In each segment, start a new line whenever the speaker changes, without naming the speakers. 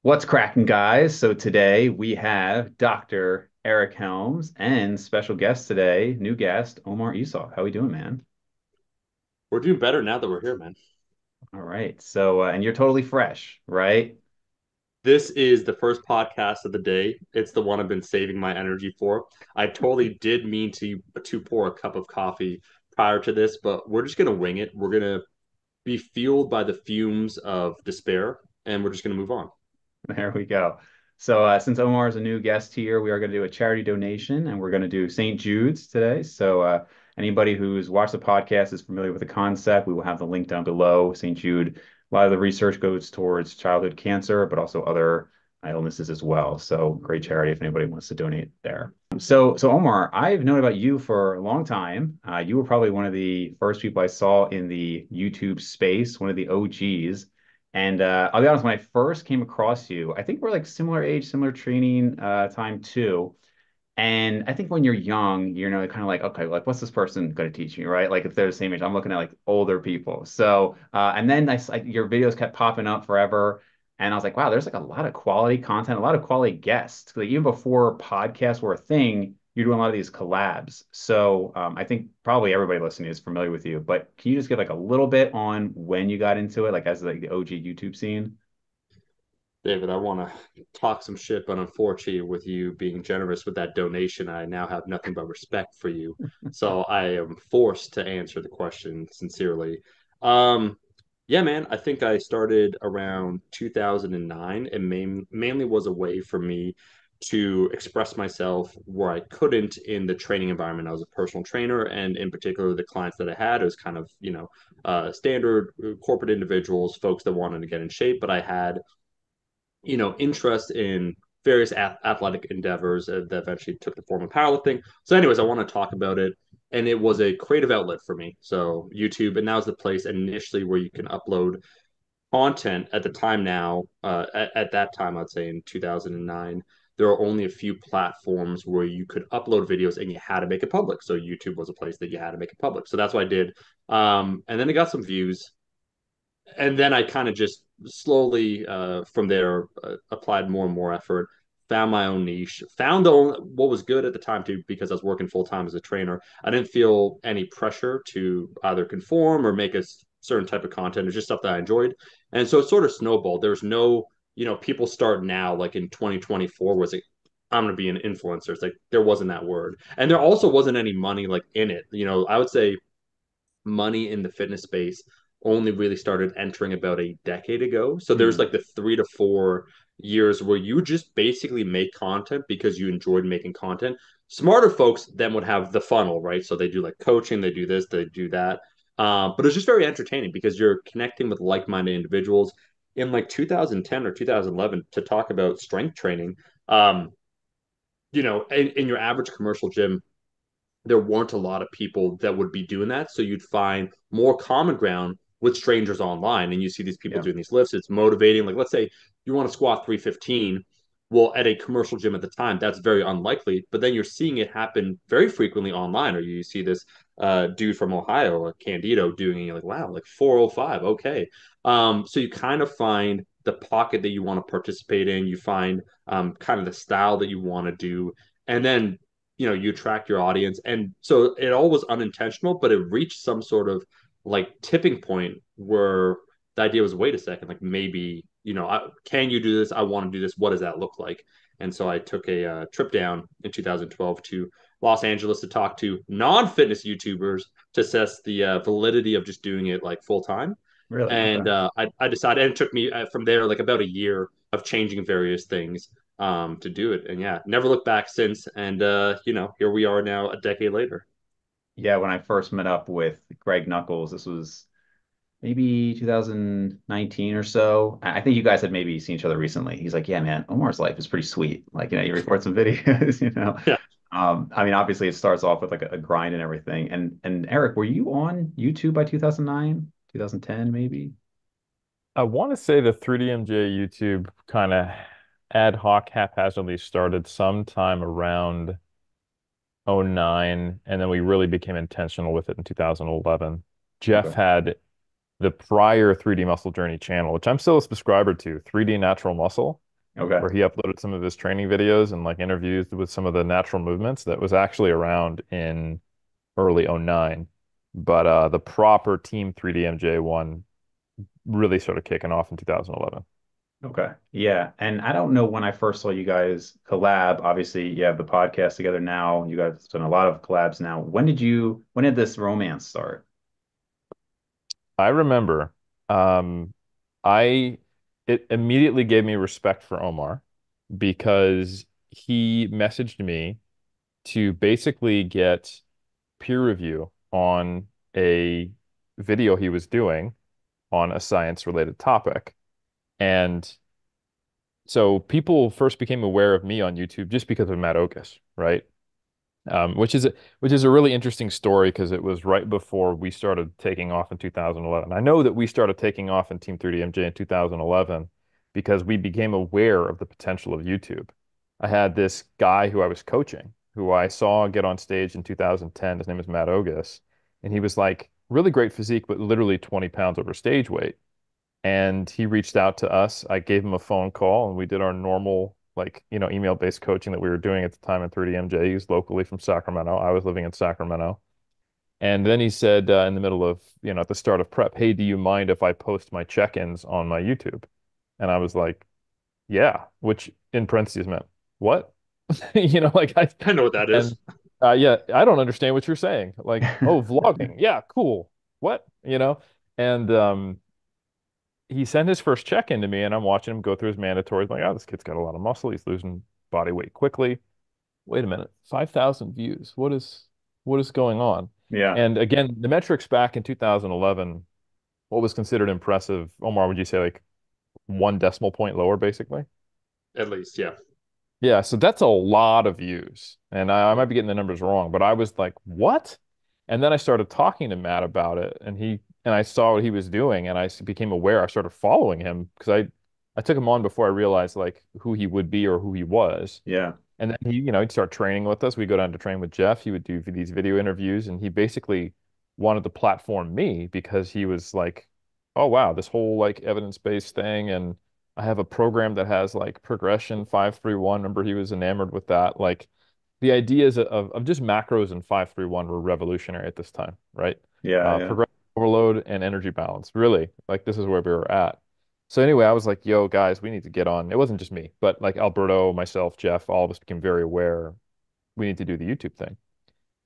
What's cracking, guys? So today we have Dr. Eric Helms and special guest today, new guest, Omar Isuf. How we doing, man?
We're doing better now that we're here, man.
All right. And you're totally fresh, right?
This is the first podcast of the day. It's the one I've been saving my energy for. I totally did mean to pour a cup of coffee prior to this, but we're just gonna wing it. We're gonna be fueled by the fumes of despair, and we're just gonna move on.
There we go. Since Omar is a new guest here, we are going to do a charity donation and we're going to do St. Jude's today. Anybody who's watched the podcast is familiar with the concept. We will have the link down below. St. Jude, a lot of the research goes towards childhood cancer, but also other illnesses as well. So, great charity if anybody wants to donate there. So Omar, I've known about you for a long time. You were probably one of the first people I saw in the YouTube space, one of the OGs. And I'll be honest, when I first came across you, I think we're like similar age, similar training time too. And I think when you're young, kind of like, okay, like what's this person going to teach me, right? Like if they're the same age, I'm looking at like older people. And then your videos kept popping up forever. And I was like, wow, there's like a lot of quality content, a lot of quality guests. Like even before podcasts were a thing, you're doing a lot of these collabs. I think probably everybody listening is familiar with you, but can you just give like a little bit on when you got into it, like as like the OG YouTube scene?
David, I want to talk some shit, but unfortunately, with you being generous with that donation, I now have nothing but respect for you. So I am forced to answer the question sincerely. Um, yeah, man, I think I started around 2009 and mainly was a way for me to express myself where I couldn't in the training environment. I was a personal trainer, and in particular, the clients that I had, it was kind of, standard corporate individuals, folks that wanted to get in shape, but I had interest in various athletic endeavors that eventually took the form of powerlifting. So, anyways, I want to talk about it. And it was a creative outlet for me. So, YouTube, and that was the place initially where you can upload content at the time now. At that time, I'd say in 2009, there are only a few platforms where you could upload videos and you had to make it public. So, YouTube was a place that you had to make it public. So, that's what I did. And then it got some views, and then I kind of just slowly from there applied more and more effort, found my own niche, found what was good at the time too, because I was working full time as a trainer. I didn't feel any pressure to either conform or make a certain type of content. It's just stuff that I enjoyed, and so it sort of snowballed. There's no, people start now like in 2024 was it. I'm gonna be an influencer. It's like there wasn't that word, and there also wasn't any money like in it. I would say money in the fitness space only really started entering about a decade ago. So there's
Hmm.
like the 3 to 4 years where you just basically make content because you enjoyed making content. Smarter folks then would have the funnel, right? So they do like coaching, they do this, they do that. But it's just very entertaining because you're connecting with like-minded individuals. In like 2010 or 2011, to talk about strength training, um, in your average commercial gym, there weren't a lot of people that would be doing that. So you'd find more common ground with strangers online. And you see these people
Yeah.
doing these lifts. It's motivating. Like, let's say you want to squat 315. Well, at a commercial gym at the time, that's very unlikely. But then you're seeing it happen very frequently online, or you see this dude from Ohio, like Candido, doing it. You're like, wow, like 405. Okay. So you kind of find the pocket that you want to participate in. You find kind of the style that you want to do. And then you attract your audience, and so it all was unintentional, but it reached some sort of like tipping point where the idea was, wait a second, like maybe can you do this? I want to do this. What does that look like? And so I took a trip down in 2012 to Los Angeles to talk to non-fitness YouTubers to assess the validity of just doing it like full time.
Really? Okay.
And I decided, and it took me from there like about a year of changing various things to do it. And yeah, never looked back since. And here we are now a decade later.
Yeah, when I first met up with Greg Knuckles, this was maybe 2019 or so. I think you guys had maybe seen each other recently. He's like, yeah, man, Omar's life is pretty sweet. Like, you record some videos,
Yeah.
I mean, obviously it starts off with like a grind and everything. And Eric, were you on YouTube by 2009, 2010, maybe?
I want to say the 3DMJ YouTube kind of ad hoc haphazardly started sometime around '09, and then we really became intentional with it in 2011. Jeff
Okay.
had the prior 3D Muscle Journey channel, which I'm still a subscriber to, 3D Natural Muscle.
Okay.
where he uploaded some of his training videos and like interviews with some of the natural movements that was actually around in early '09. But the proper Team 3D one really started kicking off in 2011.
Okay. Yeah. And I don't know when I first saw you guys collab. Obviously, you have the podcast together now. You guys have done a lot of collabs now. When did this romance start?
I remember um, I it immediately gave me respect for Omar because he messaged me to basically get peer review on a video he was doing on a science related topic. And so people first became aware of me on YouTube just because of Matt Ogus, right? Which is a really interesting story because it was right before we started taking off in 2011. I know that we started taking off in Team 3DMJ in 2011 because we became aware of the potential of YouTube. I had this guy who I was coaching, who I saw get on stage in 2010. His name is Matt Ogus, and he was like really great physique, but literally 20 pounds over stage weight. And he reached out to us. I gave him a phone call and we did our normal, like, email-based coaching that we were doing at the time in 3DMJ. He's locally from Sacramento. I was living in Sacramento. And then he said, in the middle of, at the start of prep, hey, do you mind if I post my check-ins on my YouTube? And I was like, yeah, which in parentheses meant, what? Like
I know what that is.
and yeah, I don't understand what you're saying. Like, oh, vlogging. Yeah, cool. What? And he sent his first check in to me, and I'm watching him go through his mandatories. I'm like, oh, this kid's got a lot of muscle. He's losing body weight quickly. Wait a minute, 5,000 views. What is going on?
Yeah.
And again, the metrics back in 2011, what was considered impressive, Omar, would you say like 1 decimal point lower, basically?
At least, yeah.
Yeah, so that's a lot of views. And I might
Yeah.
be getting the numbers wrong, but I was like, what? And then I started talking to Matt about it, and I saw what he was doing, and became aware. I started following him because I took him on before I realized like who he would be or who he was.
Yeah.
And then he'd start training with us. We go down to train with Jeff. He would do these video interviews, and he basically wanted to platform me because he was like, "Oh wow, this whole like evidence-based thing, and I have a program that has like progression 531." Remember, he was enamored with that. Like the ideas of just macros and 531 were revolutionary at this time, right?
Yeah. Yeah.
Progression overload and energy balance. Really, like this is where we were at. So anyway, I was like, yo, guys, we need to get on. It wasn't just me, but like Alberto, myself, Jeff, all of us became very aware we need to do the YouTube thing.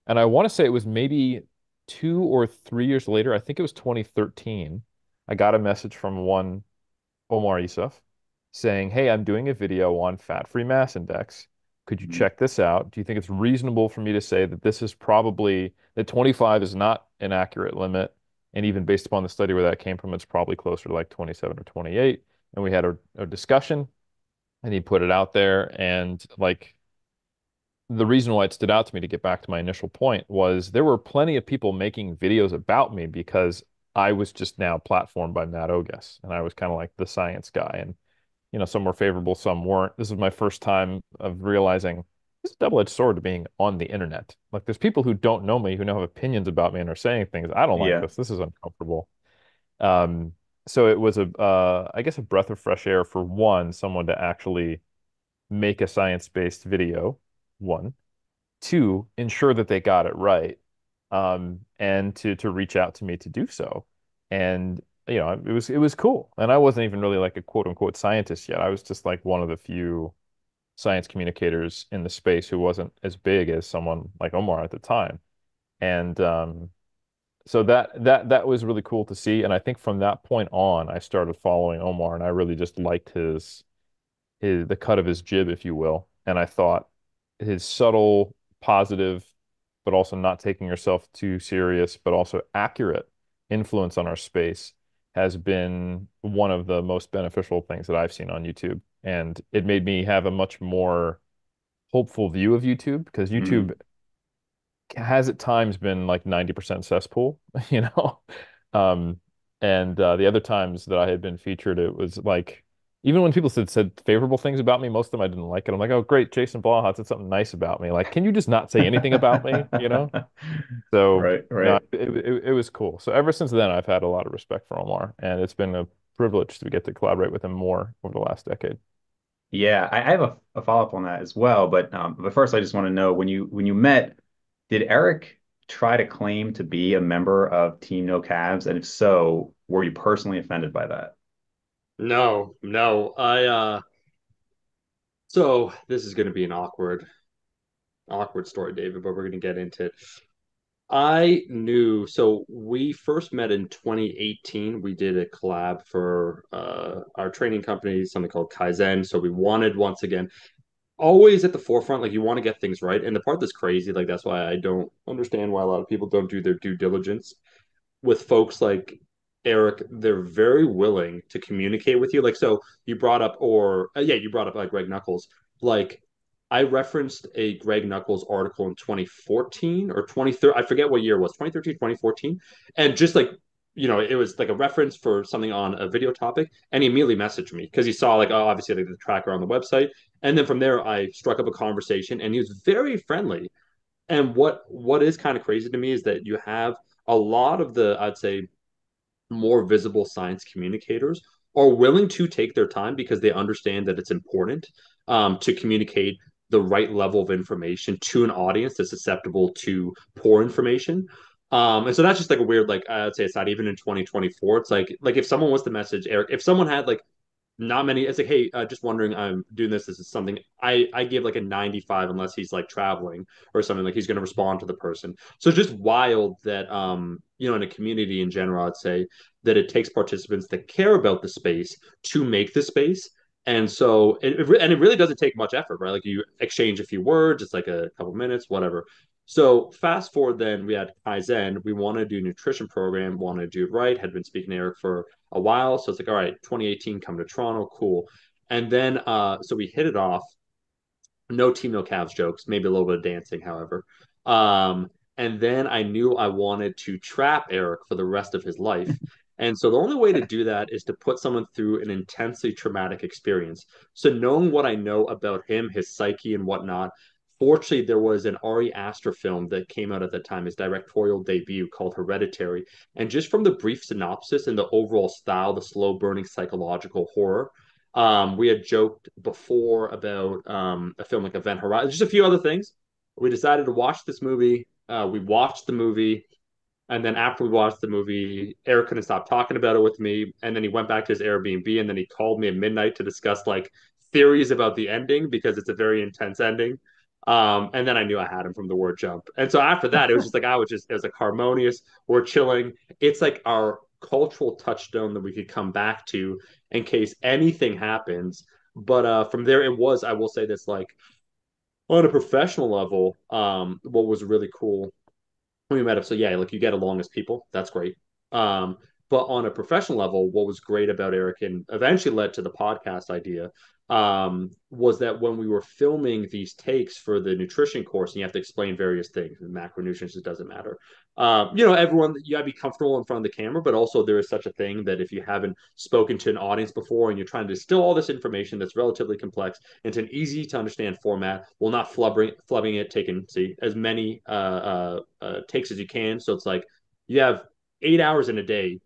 And I want to say it was maybe 2 or 3 years later, I think it was 2013, I got a message from one Omar Isuf saying, hey, I'm doing a video on fat-free mass index. Could you
Mhm.
check this out? Do you think it's reasonable for me to say that this is probably that 25 is not an accurate limit? And even based upon the study where that came from, it's probably closer to like 27 or 28. And we had a discussion and he put it out there. And like the reason why it stood out to me to get back to my initial point was there were plenty of people making videos about me because I was just now platformed by Matt Ogus and I was kind of like the science guy. And some were favorable, some weren't. This is my first time of realizing this is a double-edged sword to being on the internet. Like there's people who don't know me, who now have opinions about me and are saying things. I don't like
Yeah.
this. This is uncomfortable. Um, so it was I guess a breath of fresh air for one, someone to actually make a science-based video, one. Two, ensure that they got it right, and to reach out to me to do so. And it was cool. And I wasn't even really like a quote unquote scientist yet. I was just like one of the few science communicators in the space who wasn't as big as someone like Omar at the time. And so that was really cool to see. And I think from that point on, I started following Omar, and I really just liked the cut of his jib, if you will. And I thought his subtle, positive, but also not taking yourself too serious, but also accurate influence on our space has been one of the most beneficial things that I've seen on YouTube. And it made me have a much more hopeful view of YouTube because YouTube
Mhm.
has at times been like 90% cesspool, you know? Um, and the other times that I had been featured, it was like, even when people said favorable things about me, most of them I didn't like it. I'm like, oh, great, Jason Blahut said something nice about me. Like, can you just not say anything about me, you know? So,
Right.
no,
Right.
it was cool. So ever since then, I've had a lot of respect for Omar, and it's been a privilege to get to collaborate with him more over the last decade.
Yeah, I have a follow-up on that as well. But first, I just want to know when you met, did Eric try to claim to be a member of Team No Calves? And if so, were you personally offended by that?
No, no. So this is going to be an awkward story, David, but we're going to get into it. I knew, so we first met in 2018. We did a collab for our training company, something called Kaizen. So we wanted, once again, always at the forefront, like you want to get things right. And the part that's crazy, like that's why I don't understand why a lot of people don't do their due diligence with folks like Eric. They're very willing to communicate with you. Like, so you brought up, or yeah, you brought up like Greg Knuckles. Like, I referenced a Greg Knuckles article in 2014 or 2013. I forget what year it was, 2013, 2014. And just like, it was like a reference for something on a video topic. And he immediately messaged me because he saw, like, oh, obviously, like the tracker on the website. And then from there, I struck up a conversation and he was very friendly. And what is kind of crazy to me is that you have a lot of the, I'd say, more visible science communicators are willing to take their time because they understand that it's important to communicate the right level of information to an audience that's susceptible to poor information. And so that's just like a weird, like I'd say it's not even in 2024. It's like if someone was to message Eric, if someone had like not many. It's like, hey, just wondering, I'm doing this. This is something I give like a 95 unless he's like traveling or something. Like he's going to respond to the person. So it's just wild that in a community in general, I'd say that it takes participants that care about the space to make the space. And so it really doesn't take much effort, right? Like you exchange a few words, it's like a couple minutes, whatever. So fast forward, then we had Kaizen. We want to do a nutrition program, want to do it right. Had been speaking to Eric for a while. So it's like, all right, 2018, come to Toronto, cool. And then so we hit it off. No team, no Cavs jokes, maybe a little bit of dancing, however. And then I knew I wanted to trap Eric for the rest of his life. And so the only way to do that is to put someone through an intensely traumatic experience. So knowing what I know about him, his psyche and whatnot, fortunately there was an Ari Aster film that came out at the time, his directorial debut called Hereditary. And just from the brief synopsis and the overall style, the slow burning psychological horror, we had joked before about a film like Event Horizon, just a few other things. We decided to watch this movie. We watched the movie. And then after we watched the movie, Eric couldn't stop talking about it with me. And then he went back to his Airbnb and then he called me at midnight to discuss like theories about the ending because it's a very intense ending. And then I knew I had him from the word jump. And so after that, it was just like, it was like harmonious. We're chilling. It's like our cultural touchstone that we could come back to in case anything happens. But from there, it was, I will say this, like on a professional level, what was really cool we met up. So yeah, like you get along as people. That's great. Um, but on a professional level, what was great about Eric and eventually led to the podcast idea was that when we were filming these takes for the nutrition course, and you have to explain various things, and macronutrients, it doesn't matter. Everyone, you gotta be comfortable in front of the camera, but also there is such a thing that if you haven't spoken to an audience before and you're trying to distill all this information that's relatively complex into an easy to understand format, while not flubbing it, taking see as many takes as you can. So it's like you have 8 hours in a day.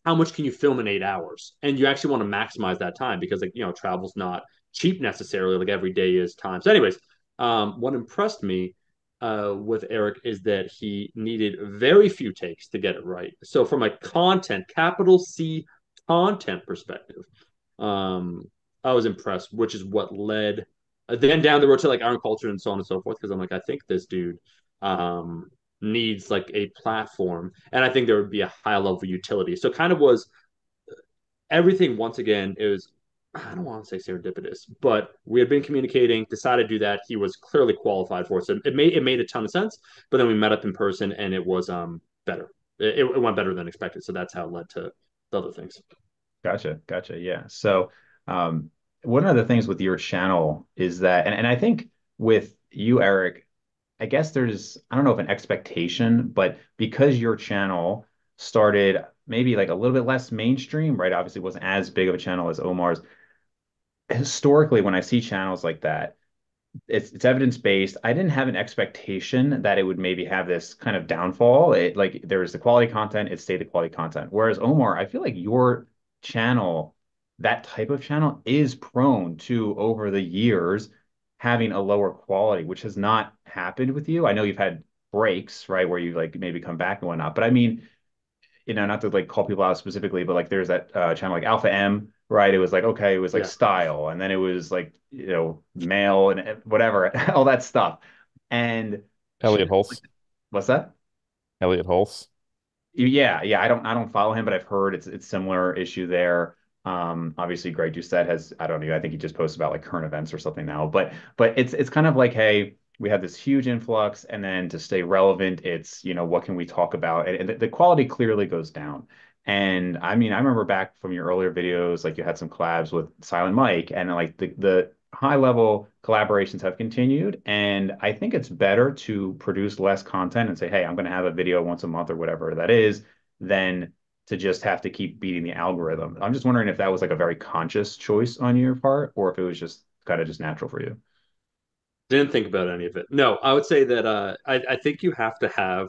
How much can you film in 8 hours? And you actually want to maximize that time because like travel's not cheap necessarily. Like every day is time. So, anyways, what impressed me with Eric is that he needed very few takes to get it right. So from a content, capital C content perspective, um, I was impressed, which is what led then down the road to like Iron Culture and so on and so forth. Because I'm like, I think this dude needs like a platform, and I think there would be a high level utility. So kind of was everything once again. It was I don't want to say serendipitous, but we had been communicating, decided to do that. He was clearly qualified for it, so it made a ton of sense. But then we met up in person, and it was better. It went better than expected. So that's how it led to the other things.
Gotcha, gotcha. Yeah. So, one of the things with your channel is that, and I think with you, Eric, I guess there's, I don't know if an expectation, but because your channel started maybe like a little bit less mainstream, right? Obviously, it wasn't as big of a channel as Omar's. Historically, when I see channels like that, it's evidence-based. I didn't have an expectation that it would maybe have this kind of downfall. It like there was the quality content, it stayed the quality content. Whereas Omar, I feel like your channel that type of channel is prone to, over the years, having a lower quality, which has not happened with you. I know you've had breaks, right, where you like maybe come back and whatnot, but I mean, not to like call people out specifically, but like there's that channel like Alpha M, right? It was like, okay, it was like
Yeah.
style, and then it was like, male and whatever, all that stuff. And
Elliot Hulse.
what's that?
Elliot Hulse.
Yeah, yeah. I don't follow him, but I've heard it's similar issue there. Obviously Greg Doucette has, I don't know, I think he just posts about like current events or something now. But it's kind of like, hey, we have this huge influx, and then to stay relevant, it's, what can we talk about? And the quality clearly goes down. And I mean, I remember back from your earlier videos, like you had some collabs with Silent Mike, and like the high level collaborations have continued. And I think it's better to produce less content and say, hey, I'm going to have a video once a month or whatever that is, than to just have to keep beating the algorithm. I'm just wondering if that was like a very conscious choice on your part, or if it was just kind of just natural for you.
Didn't think about any of it. No, I would say that I think you have to have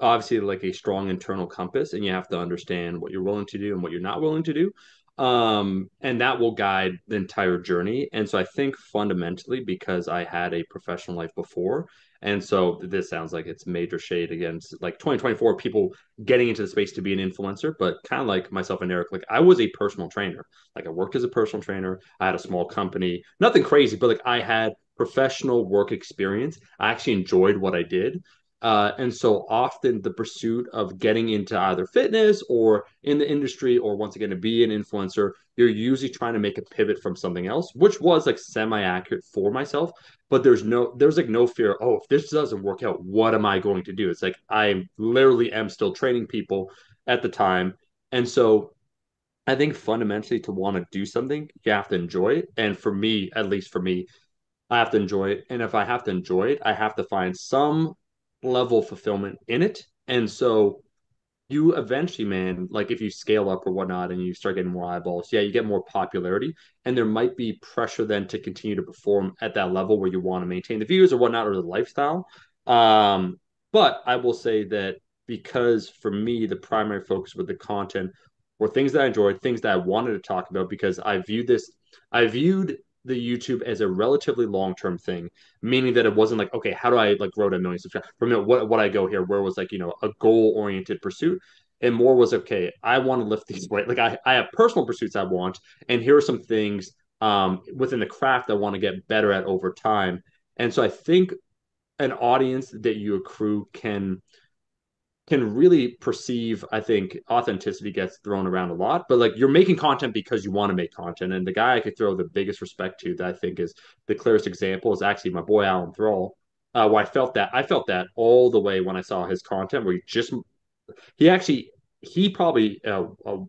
obviously like a strong internal compass, and you have to understand what you're willing to do and what you're not willing to do. And that will guide the entire journey. And so I think fundamentally, because I had a professional life before, and so this sounds like it's major shade against like 2024 people getting into the space to be an influencer, but kind of like myself and Eric, like I was a personal trainer. Like I worked as a personal trainer. I had a small company, nothing crazy, but like I had professional work experience. I actually enjoyed what I did. And so often the pursuit of getting into either fitness or in the industry, or once again to be an influencer, you're usually trying to make a pivot from something else, which was like semi-accurate for myself. But there's like no fear. Oh, if this doesn't work out, what am I going to do? It's like I literally am still training people at the time. And so I think fundamentally to want to do something, you have to enjoy it. And for me, at least for me, I have to enjoy it. And if I have to enjoy it, I have to find some level of fulfillment in it. And so you eventually, man, like if you scale up or whatnot and you start getting more eyeballs, yeah, you get more popularity. And there might be pressure then to continue to perform at that level where you want to maintain the views or whatnot or the lifestyle. Um, but I will say that because for me, the primary focus with the content were things that I enjoyed, things that I wanted to talk about, because I viewed the YouTube as a relatively long term thing, meaning that it wasn't like, okay, how do I like grow to 1 million subscribers? From what I go here, where it was like, a goal oriented pursuit, and more was okay, I want to lift these weights. Like I have personal pursuits I want, and here are some things within the craft I want to get better at over time. And so I think an audience that you accrue can really perceive. I think authenticity gets thrown around a lot, but like you're making content because you want to make content. And the guy I could throw the biggest respect to that I think is the clearest example is actually my boy Alan Thrall. Where I felt that all the way when I saw his content, where he actually he probably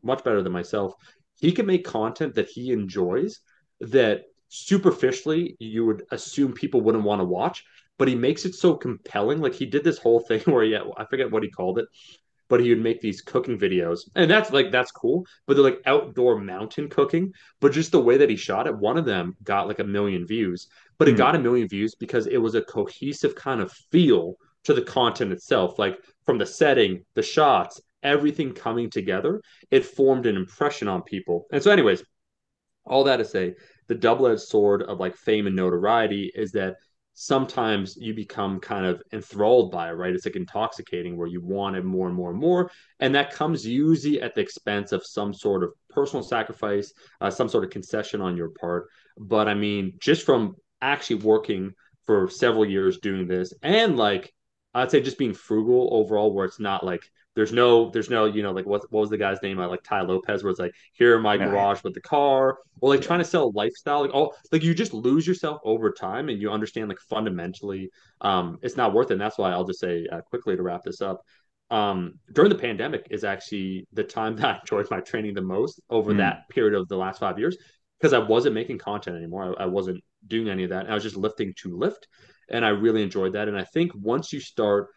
much better than myself. He can make content that he enjoys that superficially you would assume people wouldn't want to watch, but he makes it so compelling. Like he did this whole thing where I forget what he called it, but he would make these cooking videos, and that's cool. But they're like outdoor mountain cooking. But just the way that he shot it, one of them got like 1 million views. But it
Hmm.
got 1 million views because it was a cohesive kind of feel to the content itself, like from the setting, the shots, everything coming together. It formed an impression on people. And so, anyways, all that to say, the double-edged sword of like fame and notoriety is that sometimes you become kind of enthralled by it, right? It's like intoxicating where you want it more and more and more. And that comes usually at the expense of some sort of personal sacrifice, some sort of concession on your part. But I mean, just from actually working for several years doing this, and like I'd say just being frugal overall, where it's not like there's no, like what was the guy's name? Like Ty Lopez, where it's like, here in my
Yeah, yeah,
garage with the car, or like
yeah.
trying to sell a lifestyle, like all like you just lose yourself over time, and you understand like fundamentally, it's not worth it. And that's why I'll just say quickly to wrap this up. During the pandemic is actually the time that I enjoyed my training the most over
Hmm.
that period of the last 5 years, because I wasn't making content anymore. I wasn't doing any of that. I was just lifting to lift, and I really enjoyed that. And I think once you start,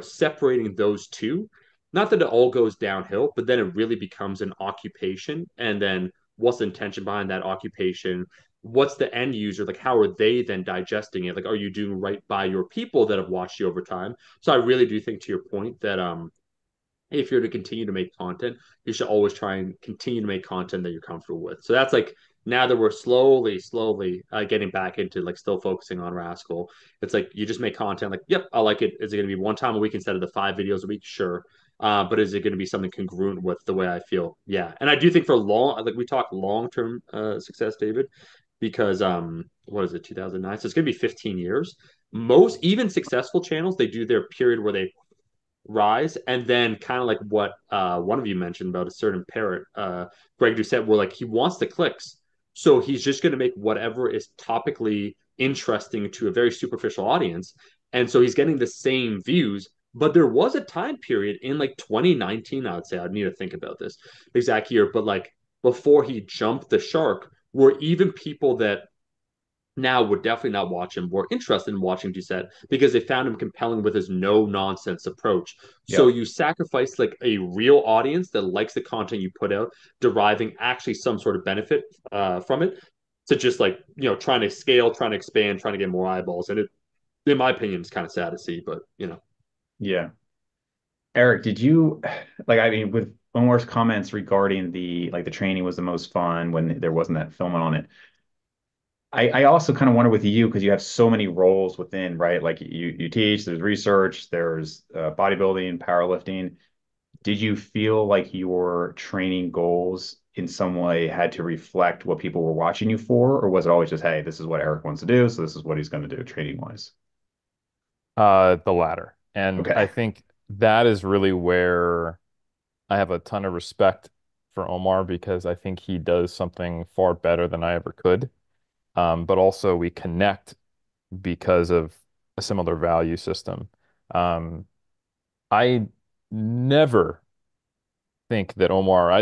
separating those two, not that it all goes downhill, but then it really becomes an occupation. And then what's the intention behind that occupation? What's the end user? Like, how are they then digesting it? Like, are you doing right by your people that have watched you over time? So I really do think, to your point, that if you're to continue to make content, you should always try and continue to make content that you're comfortable with. So that's like now that we're slowly getting back into like still focusing on Rascal, it's like you just make content like, yep, I like it. Is it going to be one time a week instead of the 5 videos a week? Sure. But is it going to be something congruent with the way I feel? Yeah. And I do think for long, like we talk long term success, David, because what is it, 2009? So it's going to be 15 years. Most even successful channels, they do their period where they rise, and then kind of like what one of you mentioned about a certain parrot, Greg Doucette, where like he wants the clicks, so he's just going to make whatever is topically interesting to a very superficial audience, and so he's getting the same views. But there was a time period in like 2019, I would say, I'd need to think about this exact year, but like before he jumped the shark, where even people that now would definitely not watch him were interested in watching Doucette because they found him compelling with his no nonsense approach. So
Yep.
you sacrifice like a real audience that likes the content you put out, deriving actually some sort of benefit from it, to just like trying to scale, trying to expand, trying to get more eyeballs. And it, in my opinion, is kind of sad to see, but
Yeah. Eric, did you like, I mean, with Omar's comments regarding the training was the most fun when there wasn't that filming on it. I also kind of wonder with you because you have so many roles within, right? Like you teach, there's research, there's bodybuilding, powerlifting. Did you feel like your training goals in some way had to reflect what people were watching you for, or was it always just, hey, this is what Eric wants to do, so this is what he's going to do training wise?
The latter. And I
Okay.
think that is really where I have a ton of respect for Omar because I think he does something far better than I ever could. But also we connect because of a similar value system. Um, I never think that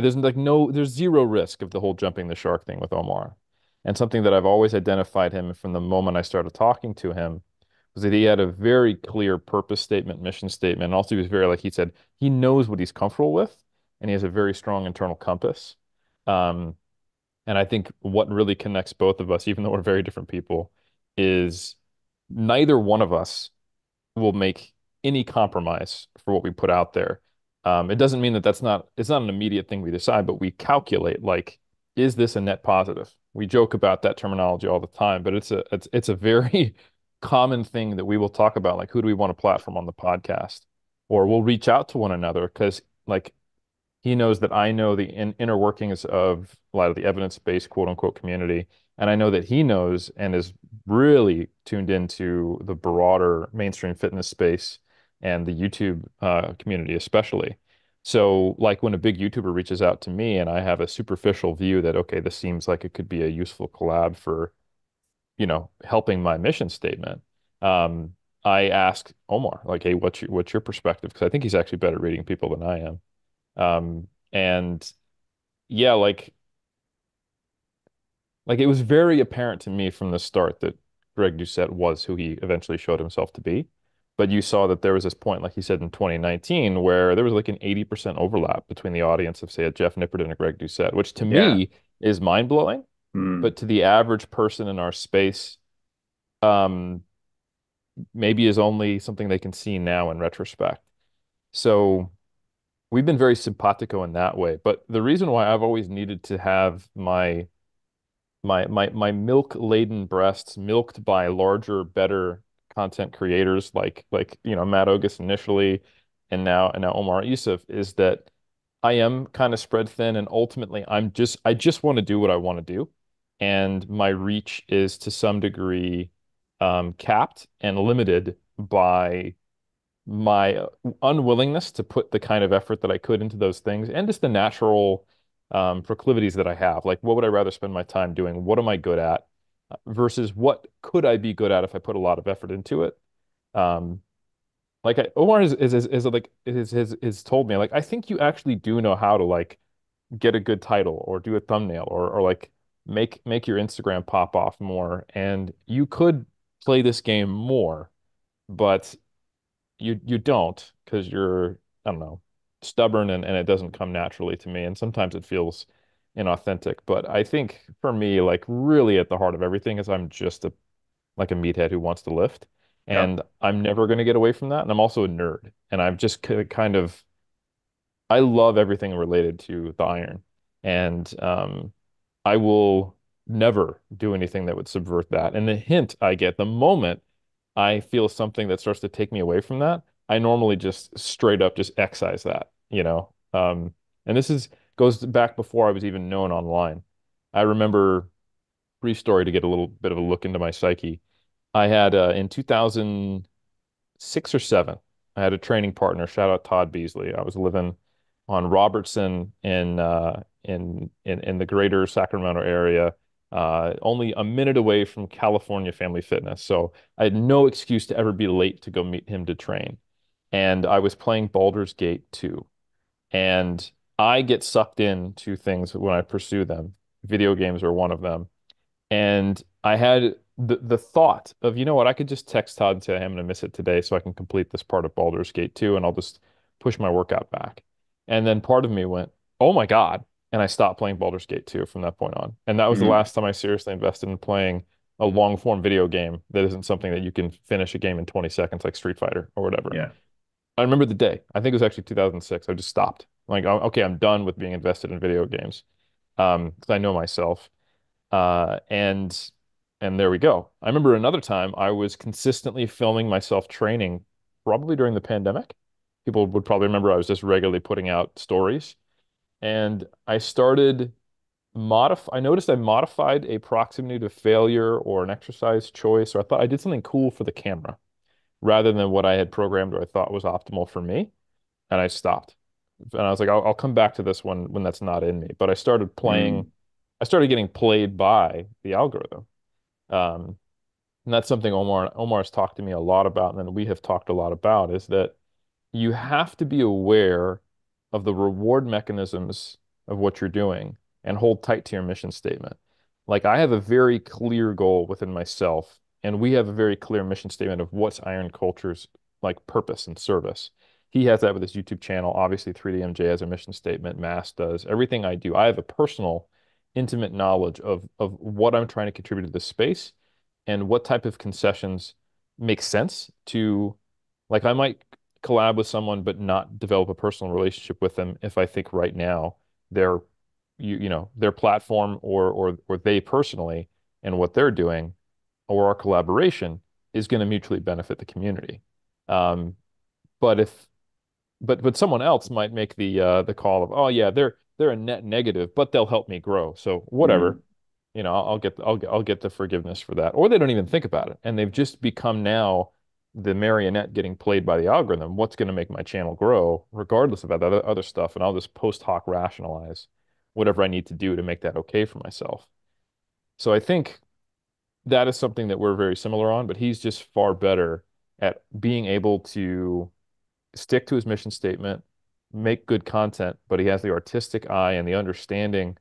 there's like there's zero risk of the whole jumping the shark thing with Omar. And something that I've always identified him from the moment I started talking to him was that he had a very clear purpose statement, mission statement. And also he was very, like he said, he knows what he's comfortable with and he has a very strong internal compass. Um, and I think what really connects both of us, even though we're very different people, is neither one of us will make any compromise for what we put out there. It doesn't mean that it's not an immediate thing we decide, but we calculate like, is this a net positive? We joke about that terminology all the time, but it's a very common thing that we will talk about, like who do we want to platform on the podcast? Or we'll reach out to one another because like he knows that I know the inner workings of a lot of the evidence-based quote unquote community. And I know that he knows and is really tuned into the broader mainstream fitness space and the YouTube community, especially. So, like when a big YouTuber reaches out to me and I have a superficial view that, okay, this seems like it could be a useful collab for, helping my mission statement. Um, I ask Omar, like, hey, what's your perspective? Because I think he's actually better reading people than I am. And yeah, like it was very apparent to me from the start that Greg Doucette was who he eventually showed himself to be. But you saw that there was this point, like he said in 2019, where there was like an 80% overlap between the audience of, say, a Jeff Nippert and a Greg Doucette, which to
Yeah.
me is mind-blowing.
Hmm.
But to the average person in our space, um, maybe is only something they can see now in retrospect. So we've been very simpatico in that way. But the reason why I've always needed to have my milk-laden breasts milked by larger, better content creators like Matt Ogus initially and now Omar Isuf is that I am kind of spread thin and ultimately I just want to do what I want to do. And my reach is to some degree capped and limited by my unwillingness to put the kind of effort that I could into those things and just the natural proclivities that I have. Like, what would I rather spend my time doing? What am I good at? Versus what could I be good at if I put a lot of effort into it? Um, Omar is like is told me like I think you actually do know how to like get a good title or do a thumbnail or like make your Instagram pop off more and you could play this game more, but you don't because you're, I don't know, stubborn and it doesn't come naturally to me. And sometimes it feels inauthentic. But I think for me, like really at the heart of everything is I'm just a meathead who wants to lift.
Yep.
And I'm never going to get away from that. And I'm also a nerd. And I've just kind of I love everything related to the iron, and I will never do anything that would subvert that. And the hint I get the moment I feel something that starts to take me away from that, I normally just straight up just excise that, you know. And this is goes back before I was even known online. I remember brief story to get a little bit of a look into my psyche. I had in 2006 or seven, I had a training partner. Shout out Todd Beasley. I was living on Robertson in the greater Sacramento area, only a minute away from California Family Fitness. So I had no excuse to ever be late to go meet him to train. And I was playing Baldur's Gate 2. And I get sucked into things when I pursue them. Video games are one of them. And I had the thought of, you know what, I could just text Todd and say, hey, I'm going to miss it today so I can complete this part of Baldur's Gate 2 and I'll just push my workout back. And then part of me went, oh my God. And I stopped playing Baldur's Gate 2 from that point on. And that was the
Mhm.
last time I seriously invested in playing a long form video game that isn't something that you can finish a game in 20 seconds like Street Fighter or whatever.
Yeah.
I remember the day. I think it was actually 2006. I just stopped. Like, okay, I'm done with being invested in video games. Because I know myself. Uh, and and there we go. I remember another time I was consistently filming myself training, probably during the pandemic. People would probably remember I was just regularly putting out stories. And I noticed I modified a proximity to failure or an exercise choice, or I thought I did something cool for the camera rather than what I had programmed or I thought was optimal for me. And I stopped. And I was like, I'll come back to this one when that's not in me. But
Mm.
I started getting played by the algorithm. Um, and that's something Omar has talked to me a lot about, and then we have talked a lot about, is that you have to be aware of the reward mechanisms of what you're doing and hold tight to your mission statement. Like I have a very clear goal within myself, and we have a very clear mission statement of what's Iron Culture's like purpose and service. He has that with his YouTube channel. Obviously, 3DMJ has a mission statement. Mass does. Everything I do, I have a personal, intimate knowledge of what I'm trying to contribute to this space and what type of concessions make sense to, like I might collab with someone but not develop a personal relationship with them if I think right now their their platform or they personally and what they're doing or our collaboration is going to mutually benefit the community. Um, but if but someone else might make the call of, oh yeah, they're a net negative, but they'll help me grow. So whatever,
Mm.
I'll get the forgiveness for that. Or they don't even think about it, and they've just become now the marionette getting played by the algorithm. What's going to make my channel grow, regardless of other stuff, and I'll just post hoc rationalize whatever I need to do to make that okay for myself. So I think that is something that we're very similar on, but he's just far better at being able to stick to his mission statement, make good content, but he has the artistic eye and the understanding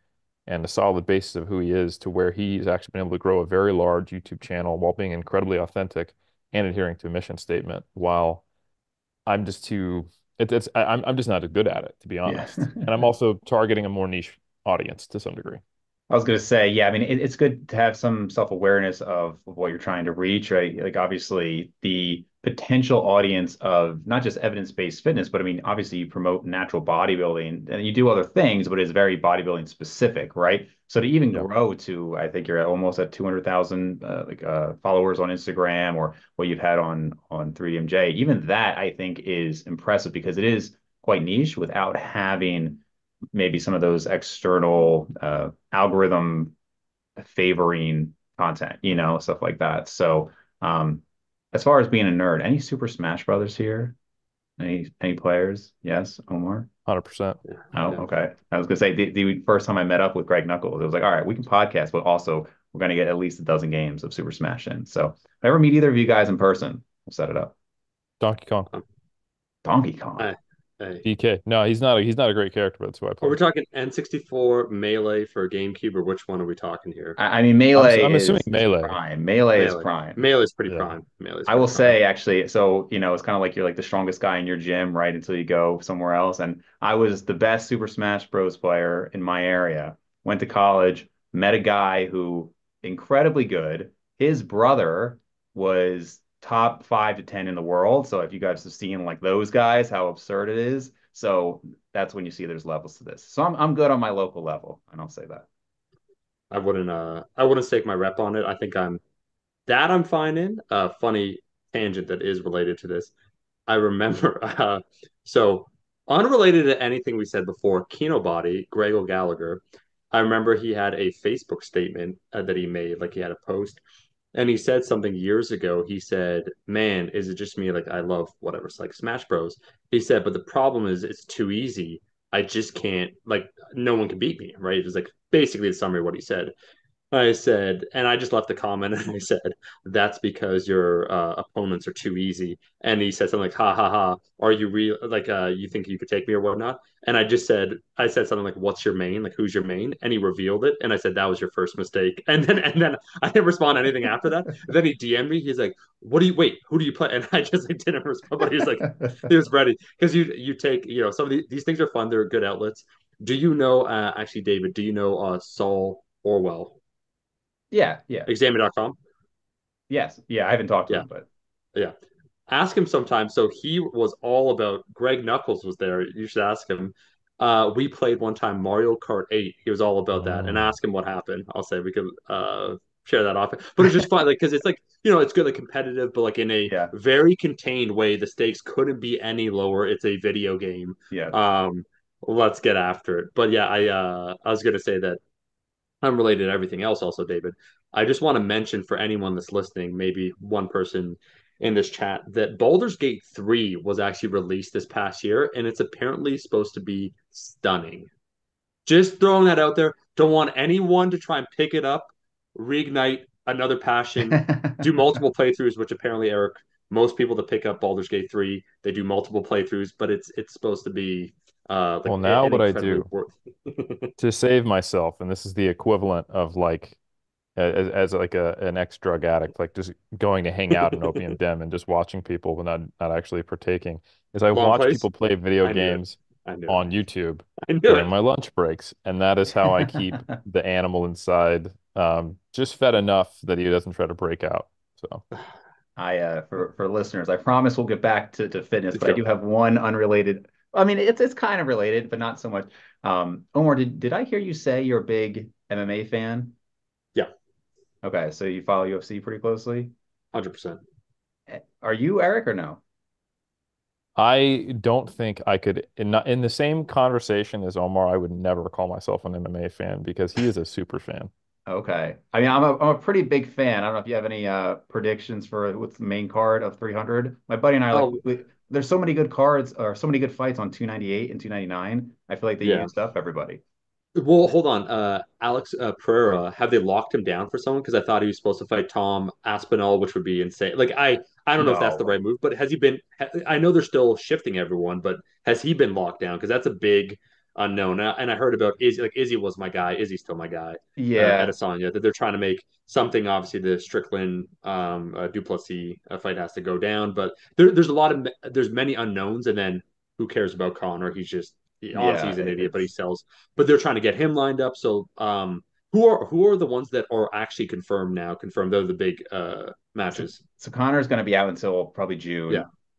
and the solid basis of who he is to where he's actually been able to grow a very large YouTube channel while being incredibly authentic and adhering to a mission statement. While I'm just too, I'm just not as good at it, to be
Yeah.
honest. And I'm also targeting a more niche audience to some degree.
I was going to say, yeah, I mean, it's good to have some self-awareness of what you're trying to reach, right? Like, obviously, the potential audience of not just evidence-based fitness, but I mean, obviously, you promote natural bodybuilding and you do other things, but it's very bodybuilding specific, right? So to even
Yeah,
grow to, I think you're almost at 200,000 followers on Instagram or what you've had on 3DMJ, even that I think is impressive because it is quite niche without having maybe some of those external algorithm favoring content, stuff like that. So, as far as being a nerd, any Super Smash Brothers here? Any players? Yes, Omar.
100%.
Yeah,
Oh,
yeah.
okay. I was gonna say the first time I met up with Greg Knuckles, it was like, all right, we can podcast, but also we're gonna get at least a dozen games of Super Smash in. So, if I ever meet either of you guys in person, we'll set it up.
Donkey Kong,
Um,
Donkey Kong.
hey, hey.
DK. No, he's not a great character, but that's who I
Are we
play.
talking N64 Melee for GameCube, or which one are we talking here?
I mean, Melee
I'm assuming
is
Melee.
prime. Melee is
Melee.
prime.
Melee's pretty
Yeah.
prime. Melee's
I
pretty
will
prime.
say actually, so it's kind of like you're like the strongest guy in your gym, right? Until you go somewhere else. And I was the best Super Smash Bros. Player in my area. Went to college, met a guy who incredibly good. His brother was top 5 to 10 in the world. So if you guys have seen like those guys, how absurd it is. So that's when you see there's levels to this. So I'm good on my local level, and I'll say that.
I wouldn't stake my rep on it. I think I'm fine in. Funny tangent that is related to this. I remember so unrelated to anything we said before, Kino Body, Greg O'Gallagher. I remember he had a Facebook statement that he made, like he had a post, and he said something years ago. He said, "Man, is it just me? Like I love whatever, it's like Smash Bros." He said, "But the problem is it's too easy. I just can't like no one can beat me." Right? It was like basically the summary of what he said. I said, and I just left the comment and I said, that's because your opponents are too easy. And he said something like, ha ha ha, are you real? Like, you think you could take me or whatnot? And I said something like, what's your main? Like, who's your main? And he revealed it. And I said, that was your first mistake. And then I didn't respond to anything after that. And then he DM'd me. He's like, wait, who do you play? And I just like, didn't respond, but he was like, he was ready. Because you take, some of these things are fun. They're good outlets. Do you know, actually, David, do you know Saul Orwell?
Yeah, yeah,
Examine.com.
yes, yeah. I haven't talked to
Yeah,
him, but
yeah. Ask him sometime. So he was all about Greg Knuckles was there. You should ask him. We played one time Mario Kart 8. He was all about that. And
Mm.
ask him what happened. I'll say we could share that off. But it's just fun, like because it's like, it's good, like competitive, but like in a
yeah,
very contained way. The stakes couldn't be any lower. It's a video game.
yeah.
Um, let's get after it. But yeah, I was gonna say that unrelated to everything else, also, David, I just want to mention for anyone that's listening, maybe one person in this chat, that Baldur's Gate 3 was actually released this past year, and it's apparently supposed to be stunning. Just throwing that out there. Don't want anyone to try and pick it up, reignite another passion, do multiple playthroughs, which apparently, Eric, most people that pick up Baldur's Gate 3, they do multiple playthroughs, but it's supposed to be like
Well, now
an
what I
incredibly
do
worth.
to save myself, and this is the equivalent of like as like an ex-drug addict, like just going to hang out in an opium den and just watching people but not actually partaking, is I
Long
watch
place?
people play video
I knew it.
games
I knew it.
on YouTube
I knew
during
it.
my lunch breaks, and that is how I keep the animal inside just fed enough that he doesn't try to break out. So,
I for listeners, I promise we'll get back to fitness, but I
Go.
do have one unrelated. I mean, it's kind of related, but not so much. Omar, did I hear you say you're a big MMA fan?
Yeah,
Okay, so you follow UFC pretty closely.
100%.
Are you Eric or no?
I don't think I could in the same conversation as Omar, I would never call myself an MMA fan because he is a super fan.
Okay. I mean, I'm a pretty big fan. I don't know if you have any predictions for what's the main card of 300. My buddy and I
Oh,
there's so many good cards or so many good fights on 298 and 299. I feel like they
yeah.
used up everybody.
Well, hold on. Alex Pereira, have they locked him down for someone? Because I thought he was supposed to fight Tom Aspinall, which would be insane. Like I don't know if that's the
No.
right move, but has he been? I know they're still shifting everyone, but has he been locked down? Because that's a big unknown. And I heard about Izzy. Like Izzy was my guy. Izzy's still my guy. At
Yeah.
Asanya, that they're trying to make something. Obviously, the Strickland Duplessis fight has to go down, but there's many unknowns, and then who cares about Connor? Honestly,
Yeah,
he's an idiot, but he
it's
sells. But they're trying to get him lined up. So who are the ones that are actually confirmed now? Confirmed, they're the big
so
matches.
so Connor's going to be out until probably
Yeah,
June.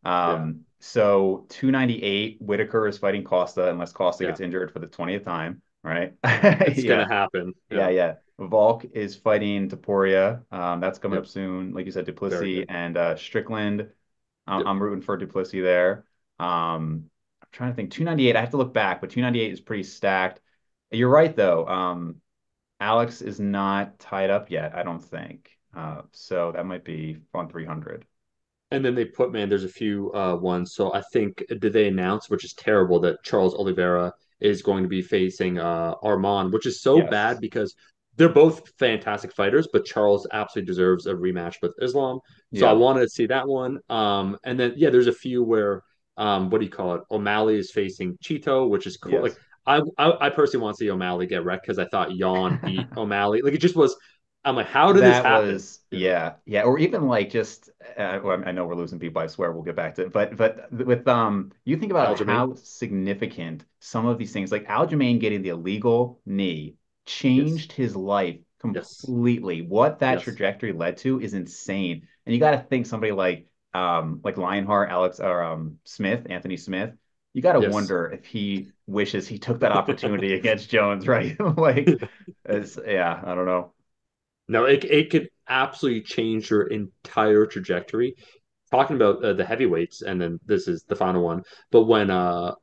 yeah,
So 298, Whitaker is fighting Costa unless Costa
yeah.
gets injured for the 20th time, right?
It's
Yeah.
gonna happen.
Yeah,
Yeah,
yeah. Volk is fighting Topuria. That's coming
yep,
up soon. Like you said,
very
Duplessis
good.
and Strickland.
Yep.
I'm rooting for Duplessis there. I'm trying to think. 298. I have to look back, but 298 is pretty stacked. You're right though. Alex is not tied up yet, I don't think. So that might be on 300.
And then they put, man, there's a few ones. So I think did they announce, which is terrible, that Charles Oliveira is going to be facing Armand, which is so bad
Yes.
because they're both fantastic fighters, but Charles absolutely deserves a rematch with Islam. So I
Yeah.
wanted to see that one. And then yeah, there's a few where what do you call it? O'Malley is facing Cheeto, which is cool. Like
Yes.
I personally want to see O'Malley get wrecked because I thought Yan beat O'Malley. Like it just was. I'm like, how did this
That
happen?
was yeah, yeah, or even like just well, I know we're losing people. I swear we'll get back to it, but with you think about
Aljamain?
how significant some of these things, like Aljamain getting the illegal knee,
Yes.
changed his life
Yes.
completely. What that
Yes.
trajectory led to is insane, and you got to think somebody like Lionheart, Alex or Smith, Anthony Smith. you got to
Yes.
wonder if he wishes he took that opportunity against Jones, right? Like, yeah, I don't know.
No, it could absolutely change your entire trajectory. Talking about the heavyweights, and then this is the final one. But when Tom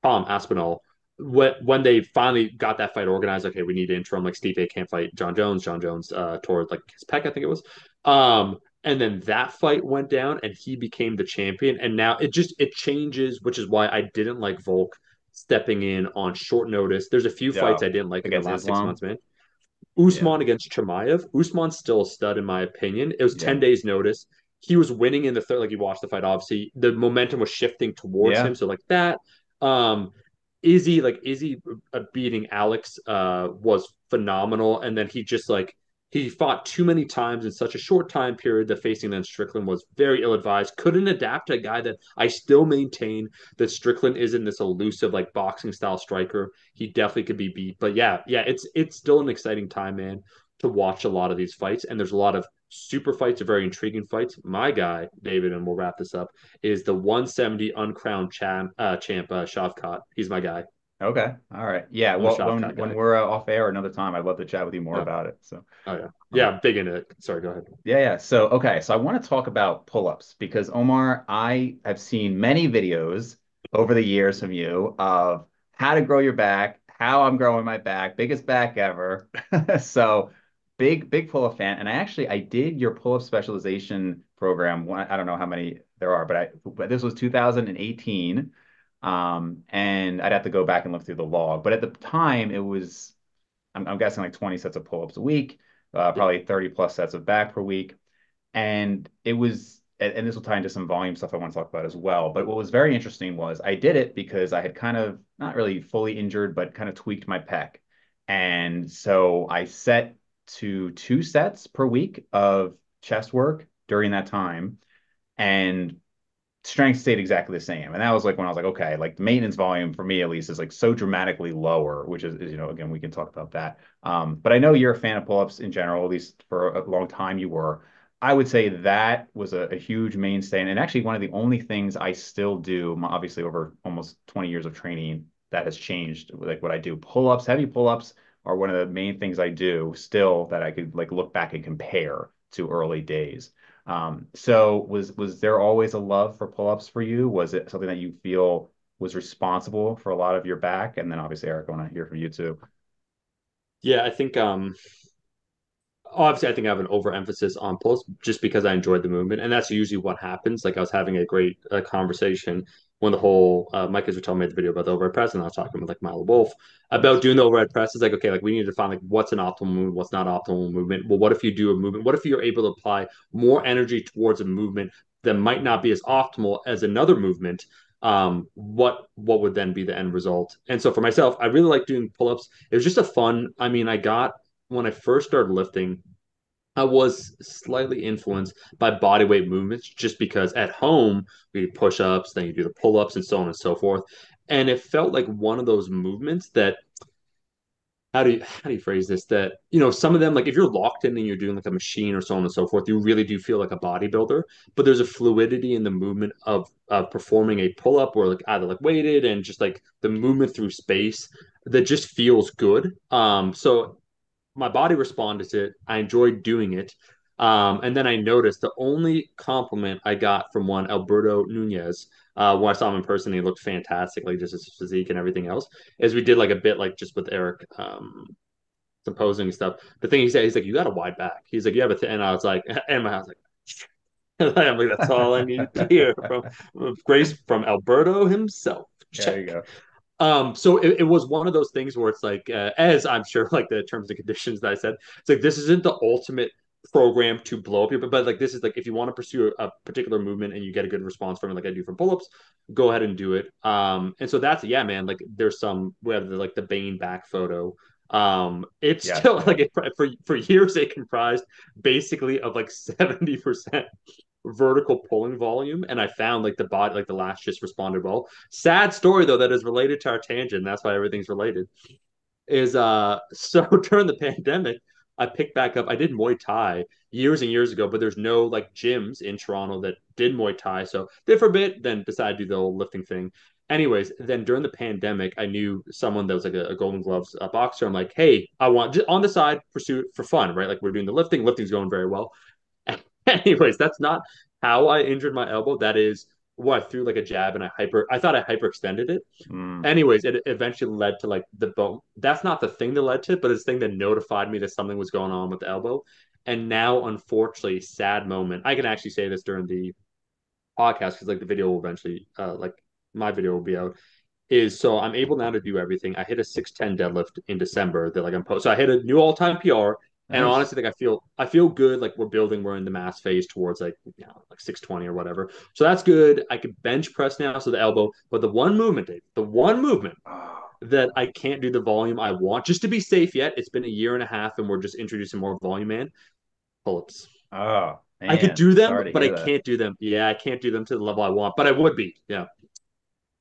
Aspinall, when they finally got that fight organized, okay, we need to interim like Stipe can't fight John Jones. John Jones tore like his pec, I think it was. And then that fight went down, and he became the champion. And now it changes, which is why I didn't like Volk stepping in on short notice. There's a few fights
Yeah,
I didn't like in the
against
last 6 months,
Islam.
man.
Yeah,
Usman against Chimaev. Usman's still a stud in my opinion. It was
yeah,
10 days notice. He was winning in the third, like you watched the fight, obviously. The momentum was shifting towards
yeah.
him. So like that. Um Izzy beating Alex was phenomenal. And then he just like he fought too many times in such a short time period that facing then Strickland was very ill advised. Couldn't adapt to a guy that I still maintain that Strickland isn't this elusive like boxing style striker. He definitely could be beat. But yeah, it's still an exciting time, man, to watch a lot of these fights. And there's a lot of super fights, are very intriguing fights. My guy, David, and we'll wrap this up, is the 170 uncrowned champ Shavkat. He's my guy.
Okay, all right. Yeah,
I'm a
well,
Shavkat
when
guy.
we're off air another time, I'd love to chat with you more
Oh,
about it. So,
oh yeah.
um,
Yeah, big into it. Sorry, go ahead.
yeah. So, okay. So I want to talk about pull-ups because Omar, I have seen many videos over the years from you of how to grow your back, how I'm growing my back, biggest back ever. So big pull-up fan. And I did your pull-up specialization program. I don't know how many there are, but this was 2018. And I'd have to go back and look through the log. But at the time, it was I'm guessing like 20 sets of pull-ups a week,
Yeah.
probably 30 plus sets of back per week. And it was, and this will tie into some volume stuff I want to talk about as well. But what was very interesting was I did it because I had kind of not really fully injured, but kind of tweaked my pec. And so I set to 2 sets per week of chest work during that time. And strength stayed exactly the same. And that was like when I was like, okay, like the maintenance volume for me at least is like so dramatically lower, which is again, we can talk about that. But I know you're a fan of pull-ups in general, at least for a long time you were. I would say that was a huge mainstay and actually one of the only things I still do, obviously over almost 20 years of training, that has changed. Like what I do, pull-ups, heavy pull-ups are one of the main things I do still that I could like look back and compare to early days. So was there always a love for pull-ups for you? Was it something that you feel was responsible for a lot of your back? And then obviously, Eric, I want to hear from you too.
Yeah, I think obviously I think I have an overemphasis on pulse just because I enjoyed the movement, and that's usually what happens. Like I was having a great conversation when the whole Mike were telling me the video about the overhead press, and I was talking with like Milo Wolf about
Yes.
doing the overhead press. It's like okay, like we need to find like what's an optimal movement, what's not optimal movement. Well, what if you do a movement? What if you're able to apply more energy towards a movement that might not be as optimal as another movement? What would then be the end result? And so for myself, I really like doing pull-ups. It was just a fun. I mean, I got when I first started lifting, I was slightly influenced by body weight movements just because at home we do push ups, then you do the pull ups, and so on and so forth. And it felt like one of those movements that how do you phrase this? That some of them like if you're locked in and you're doing like a machine or so on and so forth, you really do feel like a bodybuilder. But there's a fluidity in the movement of performing a pull up or like either like weighted and just like the movement through space that just feels good. So my body responded to it. I enjoyed doing it. And then I noticed the only compliment I got from one Alberto Nunez, when I saw him in person, he looked fantastic, like just his physique and everything else. As we did like a bit like just with Eric, some posing and stuff. The thing he said, he's like, "You got a wide back." He's like, "You have a," and I was like, and I was like, I'm like, that's all I need to hear from Grace from Alberto himself.
There you
Check.
go.
So it was one of those things where it's like, as I'm sure, like the terms and conditions that I said, it's like this isn't the ultimate program to blow up your, but like this is like if you want to pursue a particular movement and you get a good response from it, like I do from pull-ups, go ahead and do it. And so that's yeah, man. Like there's some we have like the Bane back photo. It's
Yes,
still
yeah.
like for years it comprised basically of like 70% vertical pulling volume, and I found like the body, like the lats just responded well. Sad story though that is related to our tangent. That's why everything's related. Is so during the pandemic, I picked back up. I did Muay Thai years and years ago, but there's no like gyms in Toronto that did Muay Thai, so did for a bit, then decided to do the whole lifting thing. Anyways, then during the pandemic, I knew someone that was like a Golden Gloves boxer. I'm like, hey, I want just on the side pursue it for fun, right? Like we're doing the lifting. Lifting's going very well. Anyways, that's not how I injured my elbow. That is what I threw like a jab and I thought I hyperextended it.
Mm.
Anyways, it eventually led to like the bone. That's not the thing that led to it, but it's the thing that notified me that something was going on with the elbow. And now, unfortunately, sad moment. I can actually say this during the podcast because like the video will eventually, like my video will be out. Is so I'm able now to do everything. I hit a 610 deadlift in December that like I'm post. So I hit a new all time PR. And
Nice.
honestly, like I feel good. Like we're in the mass phase towards like like 620 or whatever. So that's good. I could bench press now, so the elbow. But the one movement, Dave, the one movement
Oh,
that I can't do the volume I want, just to be safe yet. It's been a year and a half, and we're just introducing more volume, man. Pull-ups.
oh
I could
man.
do them,
Sorry to
but I
hear that.
can't do them. Yeah, I can't do them to the level I want, but I would be. Yeah.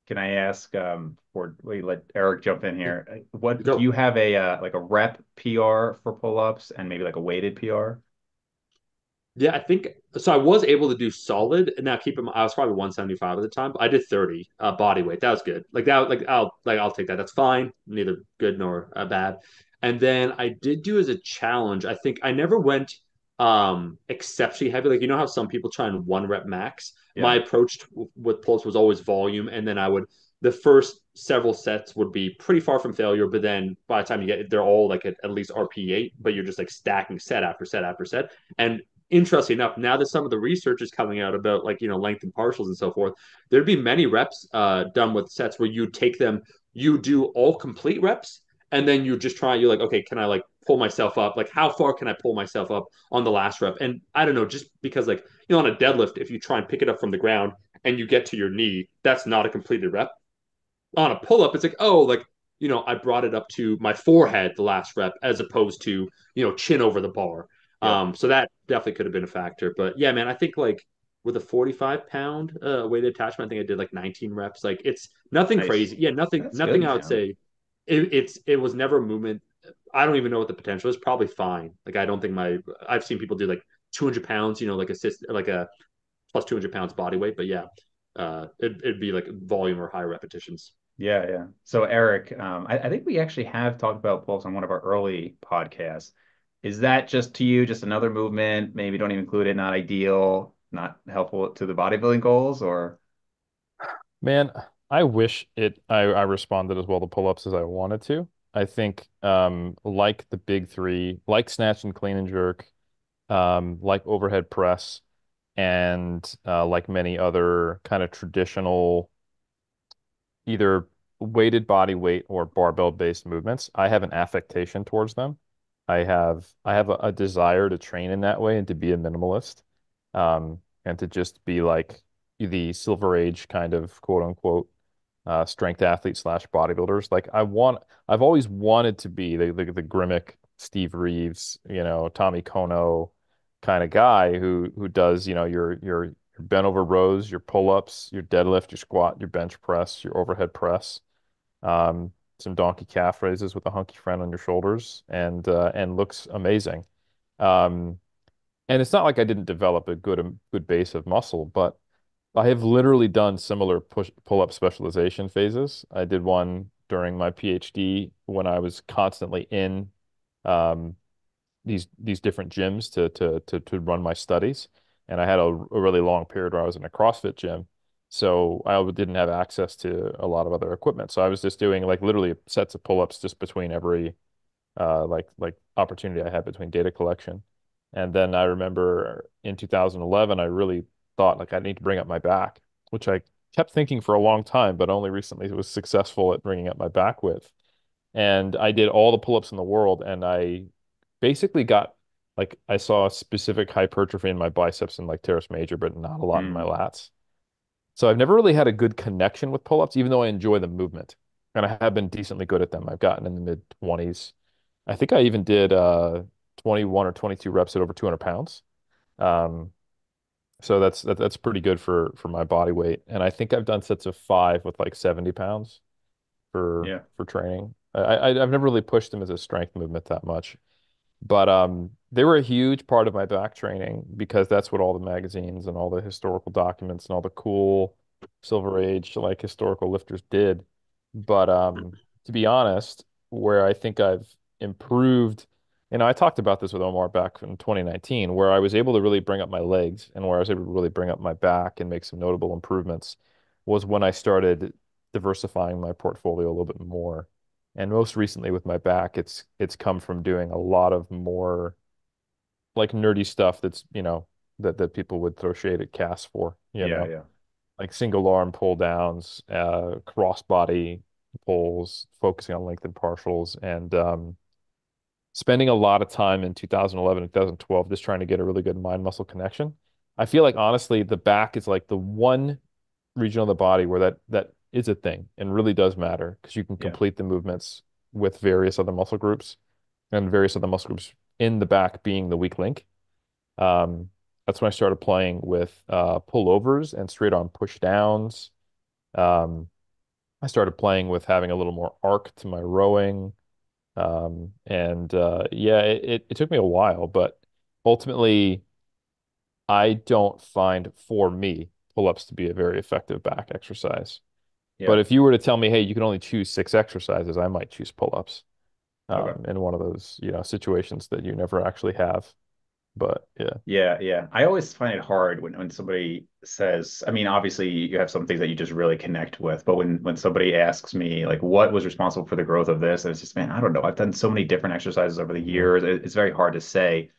Can I ask, or wait, let Eric jump in here. What do
Go.
you have a like a rep PR for pull-ups and maybe like a weighted PR?
Yeah, I think so. I was able to do solid. Now keep in mind, I was probably 175 at the time, but I did 30 body weight. That was good. Like that, I'll take that. That's fine. Neither good nor bad. And then I did do as a challenge. I think I never went exceptionally heavy. Like you know how some people try and one rep max. My
Yeah.
approach with pulse was always volume, and then I would the first several sets would be pretty far from failure, but then by the time you get they're all like at least RP8, but you're just like stacking set after set after set. And interesting enough, now that some of the research is coming out about like length and partials and so forth, there'd be many reps done with sets where you take them, you do all complete reps, and then you just try. You're like, okay, can I like pull myself up? Like, how far can I pull myself up on the last rep? And I don't know, just because like on a deadlift, if you try and pick it up from the ground and you get to your knee, that's not a completed rep. On a pull up, it's like, oh, like I brought it up to my forehead the last rep as opposed to chin over the bar.
Yep.
So that definitely could have been a factor. But yeah, man, I think like with a 45-pound weighted attachment, I think I did like 19 reps. Like it's nothing
Nice.
crazy. Yeah, nothing,
That's
nothing.
good,
I would
man.
say it was never movement. I don't even know what the potential is. Probably fine. Like I don't think I've seen people do like 200 pounds. Like assist like a plus 200 pounds body weight. But yeah, it'd be like volume or high repetitions.
Yeah, yeah. So Eric, I think we actually have talked about pulse on one of our early podcasts. Is that just to you, just another movement? Maybe don't even include it, not ideal, not helpful to the bodybuilding goals, or
Man, I wish I responded as well to pull-ups as I wanted to. I think like the big three, like snatch and clean and jerk, like overhead press, and like many other kind of traditional either weighted body weight or barbell based movements, I have an affectation towards them. I have a desire to train in that way and to be a minimalist, and to just be like the Silver Age kind of quote unquote strength athlete slash bodybuilders. I've always wanted to be the Grimmick, Steve Reeves, Tommy Kono kind of guy who does, your bent over rows, your pull-ups, your deadlift, your squat, your bench press, your overhead press, some donkey calf raises with a hunky friend on your shoulders, and looks amazing. Um, and it's not like I didn't develop a good base of muscle, but I have literally done similar pull-up specialization phases. I did one during my PhD when I was constantly in um, these different gyms to run my studies, and I had a really long period where I was in a CrossFit gym, so I didn't have access to a lot of other equipment. So I was just doing like literally sets of pull-ups just between every like opportunity I had between data collection. And then I remember in 2011, I really thought like I need to bring up my back, which I kept thinking for a long time, but only recently was successful at bringing up my back with. And I did all the pull-ups in the world, and I basically got like I saw a specific hypertrophy in my biceps and like teres major, but not a lot in my
mm,
lats. So I've never really had a good connection with pull-ups, even though I enjoy the movement. And I have been decently good at them. I've gotten in the mid 20s. I think I even did 21 or 22 reps at over 200 pounds. Um, so that's pretty good for my body weight. And I think I've done sets of five with like 70 pounds
yeah,
for training. I've never really pushed them as a strength movement that much. But they were a huge part of my back training because that's what all the magazines and all the historical documents and all the cool Silver Age like historical lifters did. But to be honest, where I think I've improved, I talked about this with Omar back in 2019, where I was able to really bring up my legs and where I was able to really bring up my back and make some notable improvements was when I started diversifying my portfolio a little bit more. And most recently with my back, it's come from doing a lot of more like nerdy stuff that's, that people would throw shade at casts for,
Yeah, yeah,
like single arm pull downs, cross body pulls, focusing on length and partials, and spending a lot of time in 2011 and 2012 just trying to get a really good mind muscle connection. I feel like honestly, the back is like the one region of the body where that is a thing and really does matter because you can
yeah,
complete the movements with various other muscle groups and various other muscle groups in the back being the weak link. That's when I started playing with pullovers and straight arm push downs. Um, I started playing with having a little more arc to my rowing. And yeah, it took me a while, but ultimately, I don't find for me pull-ups to be a very effective back exercise.
yeah.
But if you were to tell me, hey, you can only choose 6 exercises, I might choose pull-ups
Okay.
in one of those, situations that you never actually have. But yeah.
Yeah, yeah. I always find it hard when somebody says, I mean, obviously you have some things that you just really connect with, but when somebody asks me like what was responsible for the growth of this, and it's just, man, I don't know. I've done so many different exercises over the years. It's very hard to say.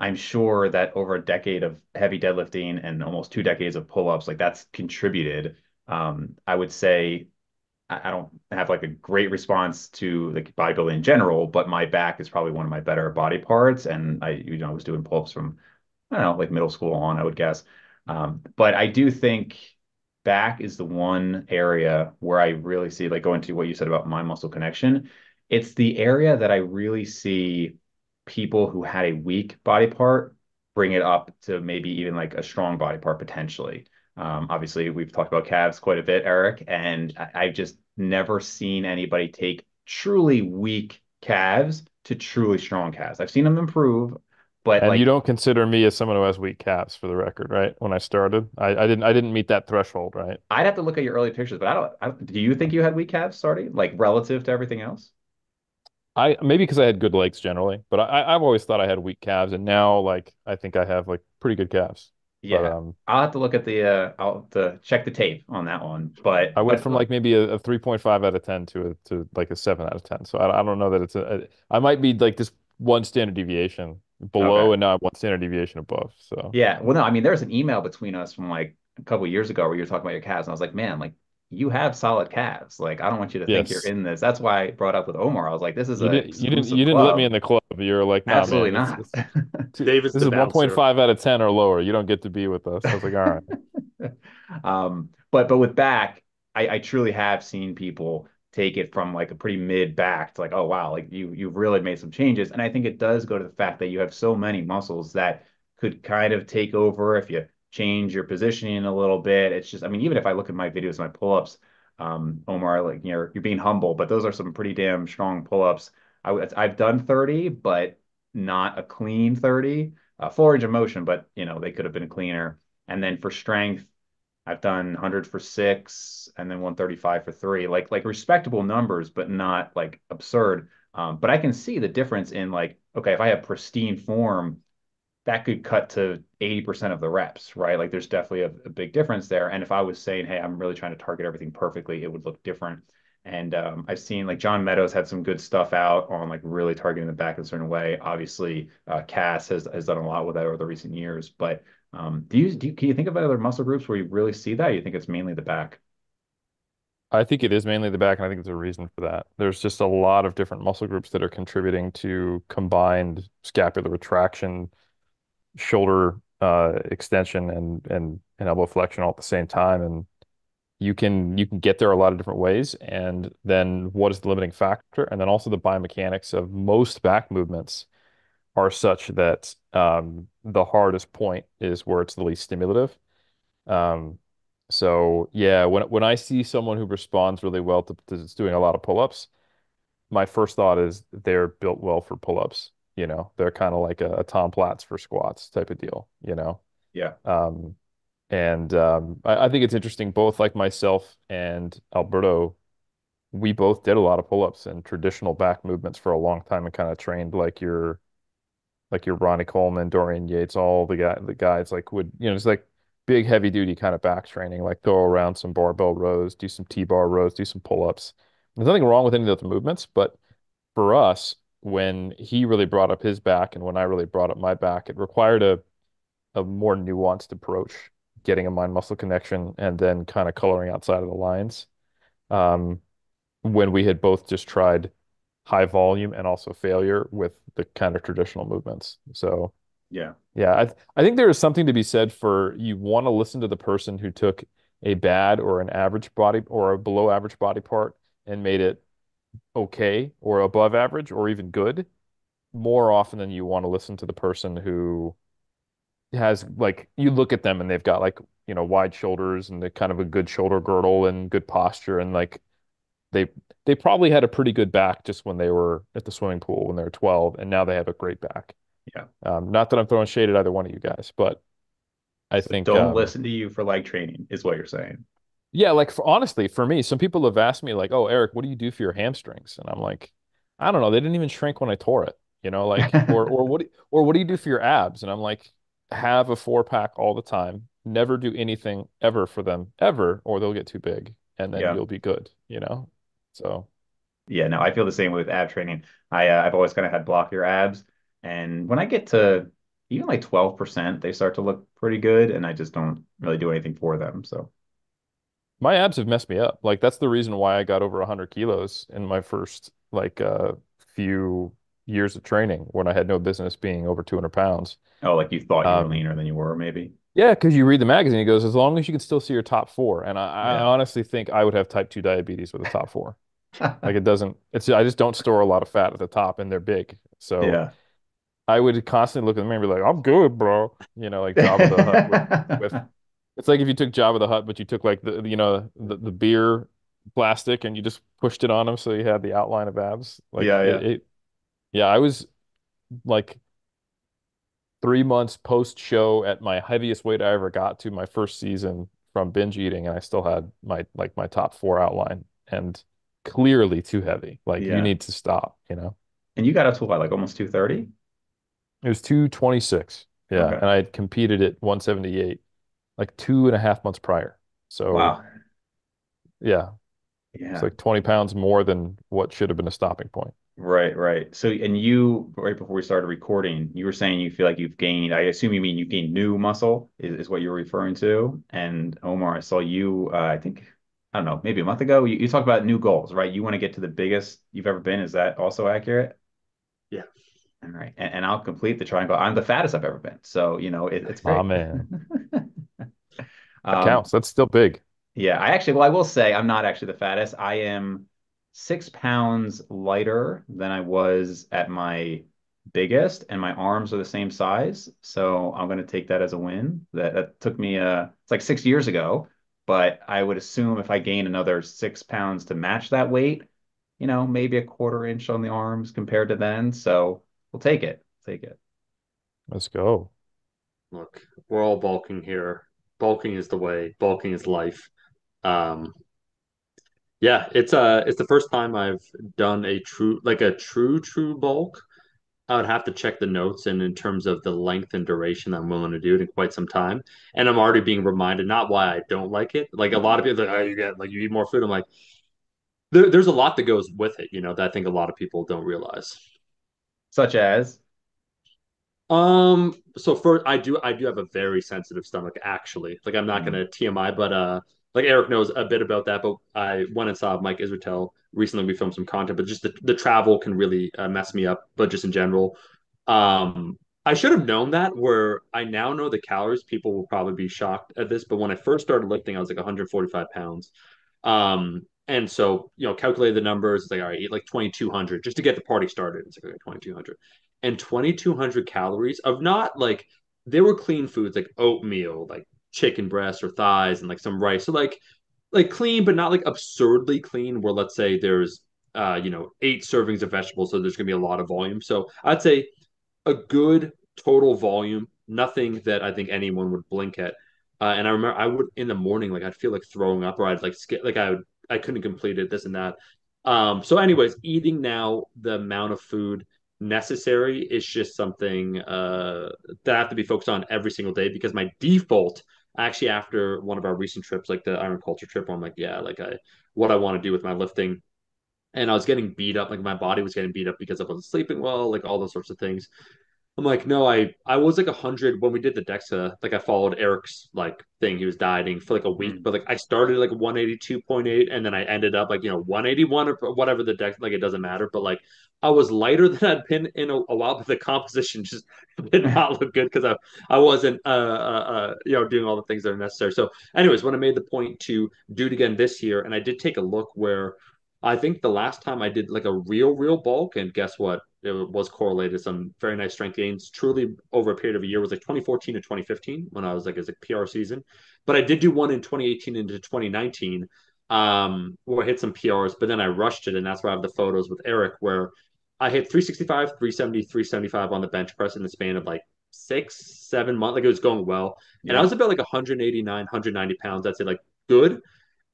I'm sure that over a decade of heavy deadlifting and almost 2 decades of pull-ups, like that's contributed. I would say I don't have like a great response to like bodybuilding in general, but my back is probably one of my better body parts. And I was doing pull-ups from I don't know, like middle school on, I would guess. But I do think back is the one area where I really see, like going to what you said about mind muscle connection. It's the area that I really see people who had a weak body part bring it up to maybe even like a strong body part potentially. Obviously, we've talked about calves quite a bit, Eric, and I've just never seen anybody take truly weak calves to truly strong calves. I've seen them improve, but
And you
like
don't consider me as someone who has weak calves for the record, right? When I started, I didn't meet that threshold, right?
I'd have to look at your early pictures, but do you think you had weak calves starting, like relative to everything else?
I maybe because I had good legs generally, but I've always thought I had weak calves, and now like I think I have like pretty good calves. But
Yeah. I'll have to look at I'll have to check the tape on that one.
I went
But
from like maybe a 3.5 out of 10 to like a 7 out of 10. So I don't know that I might be like this one standard deviation below
okay.
and now one standard deviation above. So
Yeah. Well, no, I mean, there's an email between us from like a couple of years ago where you were talking about your calves, and I was like, man, like you have solid calves. Like, I don't want you to think you're
yes,
in this. That's why I brought up with Omar. I was like, this is
you
an
didn't you didn't you
exclusive
didn't let me in
club.
the club. You're like, nah,
Absolutely
man,
not.
David's
this
the
is
bouncer.
1.5 out of 10 or lower. You don't get to be with us. I was like, all right.
But with back, I truly have seen people take it from like a pretty mid back to like, oh wow, like you've really made some changes. And I think it does go to the fact that you have so many muscles that could kind of take over if you change your positioning a little bit. It's just, I mean, even if I look at my videos, my pull-ups, Omar, like you're being humble, but those are some pretty damn strong pull-ups. I've done 30, but not a clean 30. Full range of motion, but they could have been cleaner. And then for strength, I've done 100 for six and then 135 for three, like respectable numbers, but not like absurd. But I can see the difference in like, okay, if I have pristine form, that could cut to 80% of the reps, right? Like there's definitely a big difference there. And if I was saying, hey, I'm really trying to target everything perfectly, it would look different. And I've seen like John Meadows had some good stuff out on like really targeting the back in a certain way. Obviously, Cass has done a lot with that over the recent years. But can you think of other muscle groups where you really see that? Or you think it's mainly the back?
I think it is mainly the back, and I think there's a reason for that. There's just a lot of different muscle groups that are contributing to combined scapular retraction, shoulder extension, and elbow flexion all at the same time. And you can get there a lot of different ways. And then what is the limiting factor? And then also the biomechanics of most back movements are such that the hardest point is where it's the least stimulative. Um, so yeah, when I see someone who responds really well to doing a lot of pull-ups, my first thought is they're built well for pull-ups. They're kind of like a Tom Platz for squats type of deal.
Yeah.
Um, And I think it's interesting, both like myself and Alberto, we both did a lot of pull-ups and traditional back movements for a long time and kind of trained like your Ronnie Coleman, Dorian Yates, all the guys like would, just like big heavy duty kind of back training, like throw around some barbell rows, do some T-bar rows, do some pull-ups. There's nothing wrong with any of the movements, but for us, when he really brought up his back and when I really brought up my back, it required a more nuanced approach, getting a mind muscle connection and then kind of coloring outside of the lines. Um, when we had both just tried high volume and also failure with the kind of traditional movements. So
Yeah.
yeah, I think there is something to be said for you want to listen to the person who took a bad or an average body or a below average body part and made it okay or above average or even good more often than you want to listen to the person who has like you look at them and they've got like wide shoulders and they kind of a good shoulder girdle and good posture and like they they probably had a pretty good back just when they were at the swimming pool when they were 12 and now they have a great back.
Yeah.
Not that I'm throwing shade at either one of you guys, but I
So
think
don't listen to you for leg training, is what you're saying.
yeah, like honestly, for me, some people have asked me like, "Oh, Eric, what do you do for your hamstrings?" And I'm like, "I don't know. They didn't even shrink when I tore it, like or what do you do for your abs?" And I'm like, "Have a four pack all the time. Never do anything ever for them ever, or they'll get too big, and then
Yeah.
you'll be good." So
Yeah, no, I feel the same with ab training. I've always kind of had blockier abs, and when I get to even like 12%, they start to look pretty good, and I just don't really do anything for them. So,
my abs have messed me up. Like that's the reason why I got over 100 kilos in my first like few years of training when I had no business being over 200 pounds.
oh, like you thought you were
Um,
leaner than you were, maybe.
Yeah, because you read the magazine, it goes, as long as you can still see your top four. And I
Yeah.
honestly think I would have type 2 diabetes with a top four. Like it doesn't, I just don't store a lot of fat at the top and they're big. So
Yeah.
I would constantly look at them and be like, I'm good, bro. Like Jabba the Hutt with, it's like if you took Jabba the Hutt, but you took like the beer plastic and you just pushed it on them so you had the outline of abs. Like
Yeah, yeah.
yeah, I was like 3 months post show at my heaviest weight I ever got to my first season from binge eating, and I still had my top four outline and clearly too heavy. Like you
Yeah.
need to stop.
And you got up to what, like almost 230?
It was 226. Yeah.
Okay.
And I had competed at 178 like 2.5 months prior. So
Wow.
yeah, it's
Yeah.
like 20 pounds more than what should have been a stopping point.
Right, right. So, and you, right before we started recording, you were saying you feel like you've gained, I assume you mean you gained new muscle, is what you're referring to. And Omar, I saw you, I think, I don't know, maybe a month ago, you talked about new goals, right? You want to get to the biggest you've ever been. Is that also accurate?
Yeah.
All right. And I'll complete the triangle. I'm the fattest I've ever been. So, it's
Oh
great.
man, that
Um,
counts. That's still big.
Yeah, well, I will say I'm not actually the fattest. I am 6 pounds lighter than I was at my biggest, and my arms are the same size. So I'm going to take that as a win. That took me it's like 6 years ago, but I would assume if I gain another 6 pounds to match that weight, maybe a quarter inch on the arms compared to then. So we'll take it. Take it.
Let's go.
Look, we're all bulking here. Bulking is the way. Bulking is life. Um, yeah, it's the first time I've done a true bulk. I would have to check the notes and in terms of the length and duration I'm willing to do it in quite some time. And I'm already being reminded not why I don't like it. Like a lot of people are like, oh, you get like you eat more food. I'm like, there's a lot that goes with it, that I think a lot of people don't realize.
Such as,
So first, I do have a very sensitive stomach, actually. Like I'm not
mm,
gonna TMI, but like Eric knows a bit about that. But I went and saw Mike Israetel recently. We filmed some content, but just the travel can really mess me up. But just in general, I should have known that. Where I now know the calories, people will probably be shocked at this. But when I first started lifting, I was like 145 pounds. And so, calculated the numbers. It's like, all right, eat like 2,200 just to get the party started. It's like, okay, 2,200 and 2,200 calories of not like, they were clean foods like oatmeal, like chicken breasts or thighs and like some rice. So like clean, but not like absurdly clean where let's say there's, 8 servings of vegetables. So there's going to be a lot of volume. So I'd say a good total volume, nothing that I think anyone would blink at. And I remember I would in the morning, like I'd feel like throwing up, or I'd like skip, like I couldn't complete it, this and that. So anyways, eating now the amount of food necessary is just something that I have to be focused on every single day because my default actually after one of our recent trips, like the Iron Culture trip, where I'm like, yeah, like I what I want to do with my lifting. And I was getting beat up, like my body was getting beat up because I wasn't sleeping well, like all those sorts of things. I'm like, no, I was like 100 when we did the DEXA. Like I followed Eric's like thing. He was dieting for like a week,
Mm.
but like I started like 182.8 and then I ended up like, 181 or whatever the DEX, like it doesn't matter. But like I was lighter than I'd been in a while, but the composition just did not look good because I wasn't doing all the things that are necessary. So, anyways, when I made the point to do it again this year, and I did take a look where I think the last time I did like a real bulk, and guess what? It was correlated some very nice strength gains. Truly, over a period of a year was like 2014 to 2015 when I was like as a PR season. But I did do one in 2018 into 2019, where I hit some PRs, but then I rushed it, and that's where I have the photos with Eric where I hit 365, 370, 375 on the bench press in the span of like 6, 7 months. Like it was going well, and I
Yeah.
was about like 189, 190 pounds. I'd say like good.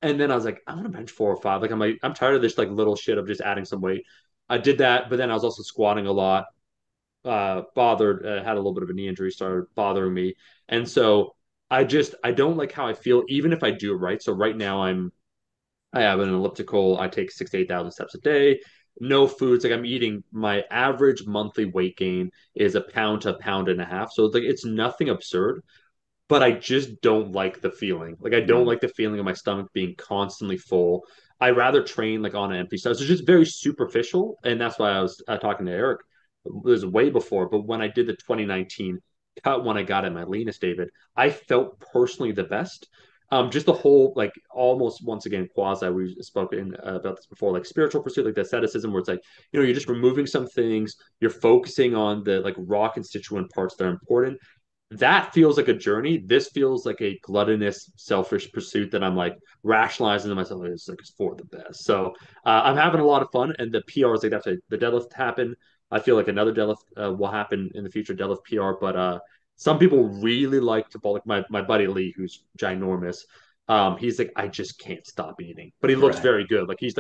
And then I was like, I want to bench 4 or 5. Like I'm tired of this like little shit of just adding some weight. I did that, but then I was also squatting a lot. Had a little bit of a knee injury, started bothering me, and so I don't like how I feel, even if I do it right. So right now I have an elliptical. I take 6 to 8 thousand steps a day. No foods. Like I'm eating. My average monthly weight gain is a pound to a pound and a half. So it's like it's nothing absurd, but I just don't like the feeling. Like I don't
Mm.
like the feeling of my stomach being constantly full. I rather train like on an empty stomach. So it's just very superficial, and that's why I was talking to Eric. It was way before, but when I did the 2019 cut, when I got at my leanest, David, I felt personally the best. Just the whole like almost once again quasi. We spoken about this before, like spiritual pursuit, like the asceticism, where it's like you're just removing some things, you're focusing on the like raw constituent parts that are important. That feels like a journey. This feels like a gluttonous, selfish pursuit that I'm like rationalizing to myself. It's like it's for the best. So I'm having a lot of fun, and the PRs like that's the deadlift happen. I feel like another deadlift will happen in the future, deadlift PR. But some people really like to bulk. Like my buddy Lee, who's ginormous. He's like, I just can't stop eating, but he looks
Right.
very good. Like he's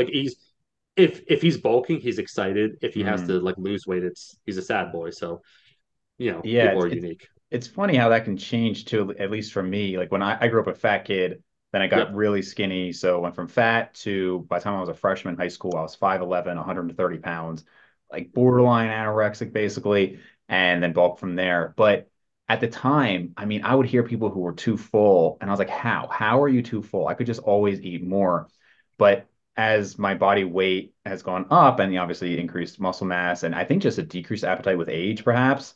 if he's bulking, he's excited. If he has
Mm.
to like lose weight, he's a sad boy. So
Yeah,
people
it's,
are
it's
unique.
it's funny how that can change too, at least for me. Like when I grew up a fat kid, then I got
Yep.
really skinny. So went from fat to by the time I was a freshman in high school, I was 5'11", 130 pounds, like borderline anorexic basically, and then bulked from there. But at the time, I mean, I would hear people who were too full, and I was like, how? How are you too full? I could just always eat more. But as my body weight has gone up and obviously increased muscle mass, and I think just a decreased appetite with age, perhaps,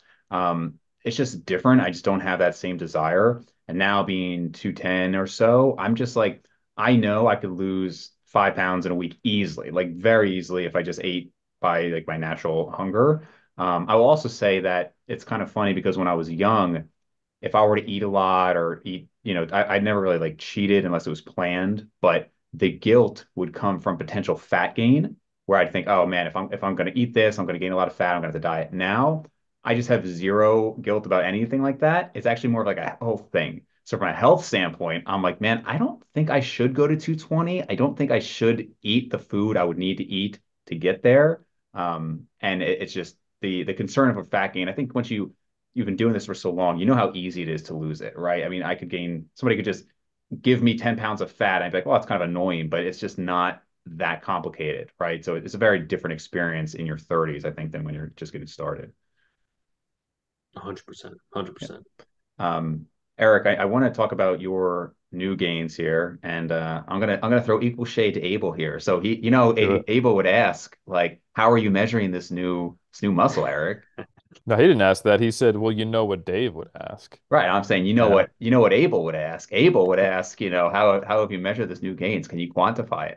it's just different. I just don't have that same desire. And now being 210 or so, I'm just like, I know I could lose 5 pounds in a week easily, like very easily if I just ate by like my natural hunger. I will also say that it's kind of funny because when I was young, if I were to eat a lot or eat, I never really like cheated unless it was planned, but the guilt would come from potential fat gain, where I'd think, oh man, if I'm going to eat this, I'm going to gain a lot of fat, I'm going to have to diet. Now, I just have zero guilt about anything like that. It's actually more of like a health thing. So from a health standpoint, I'm like, man, I don't think I should go to 220. I don't think I should eat the food I would need to eat to get there. And it's just the concern of a fat gain. I think once you've been doing this for so long, you know how easy it is to lose it, right? I mean, somebody could just give me 10 pounds of fat. And I'd be like, well, that's kind of annoying, but it's just not that complicated, right? So it's a very different experience in your 30s, I think, than when you're just getting started.
100%,
Yeah.
100%.
Um, Eric, I want to talk about your new gains here, and I'm gonna throw equal shade to Abel here. So
Do it.
Abel would ask, like, how are you measuring this new muscle, Eric?
No, he didn't ask that. He said, "Well, you know what Dave would ask."
Right. I'm saying,
Yeah.
you know what Abel would ask. Abel would ask, how have you measured this new gains? Can you quantify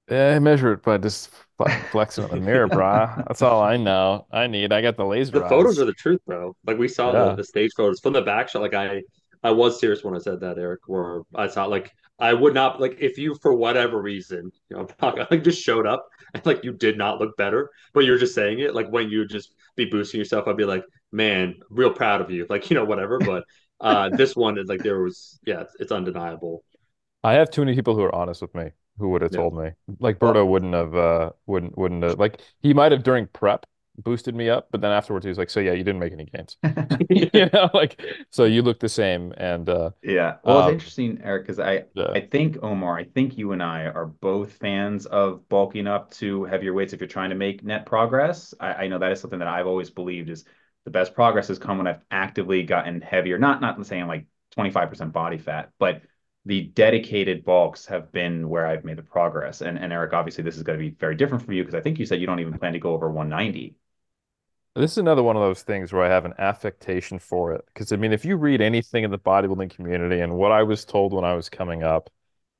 Yeah, I measure it by just fucking flexing in the mirror,
it?
brah. That's all I know. I need. I got the
The
laser
photos are
eyes.
the truth, bro. Like we saw the
Yeah.
the stage photos from the back shot. Like I was serious when I said that, Eric. Where I saw like I would not like if you for whatever reason, I'm talking like just showed up and like you did not look better, but you're just saying it. Like when you just be boosting yourself, I'd be like, man, real proud of you. Like whatever. But This one is like there was, yeah, it's undeniable.
I have too many people who are honest with me who would have
Yeah.
told me. Like Berto
Well,
wouldn't have wouldn't have like he might have during prep boosted me up, but then afterwards he was like, so yeah, you didn't make any gains. You know, like so you look the same and
yeah. Well, it's
um
interesting, Eric, because I
yeah.
I think Omar, I think you and I are both fans of bulking up to heavier weights if you're trying to make net progress. I know that is something that I've always believed is the best progress has come when I've actively gotten heavier. Not saying like 25% body fat, but the dedicated bulks have been where I've made the progress. And Eric, obviously this is going to be very different for you because I think you said you don't even plan to go over 190.
This is another one of those things where I have an affectation for it. Because I mean, if you read anything in the bodybuilding community and what I was told when I was coming up,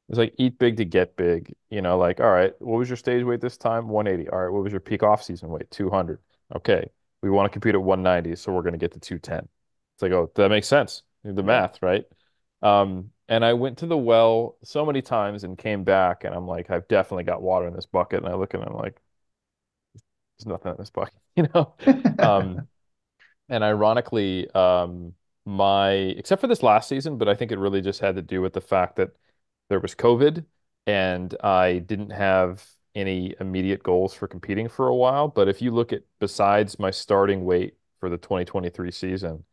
it's like eat big to get big. You know, like, all right, what was your stage weight this time? 180. All right, what was your peak off-season weight? 200. Okay, we want to compete at 190, so we're going to get to 210. It's like, oh, that makes sense. The
Yeah.
math, right? And I went to the well so many times and came back, and I'm like, I've definitely got water in this bucket. And I look at it, I'm like, there's nothing in this bucket, you know? Um, and ironically, my except for this last season, but I think it really just had to do with the fact that there was COVID and I didn't have any immediate goals for competing for a while. But if you look at besides my starting weight for the 2023 season,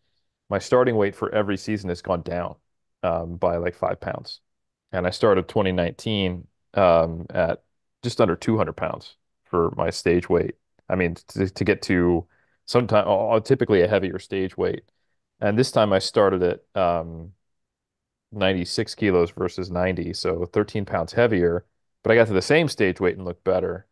my starting weight for every season has gone down by like 5 pounds. And I started 2019 at just under 200 pounds for my stage weight. I mean, to get to sometime typically a heavier stage weight. And this time I started at 96 kilos versus 90, so 13 pounds heavier, but I got to the same stage weight and looked better.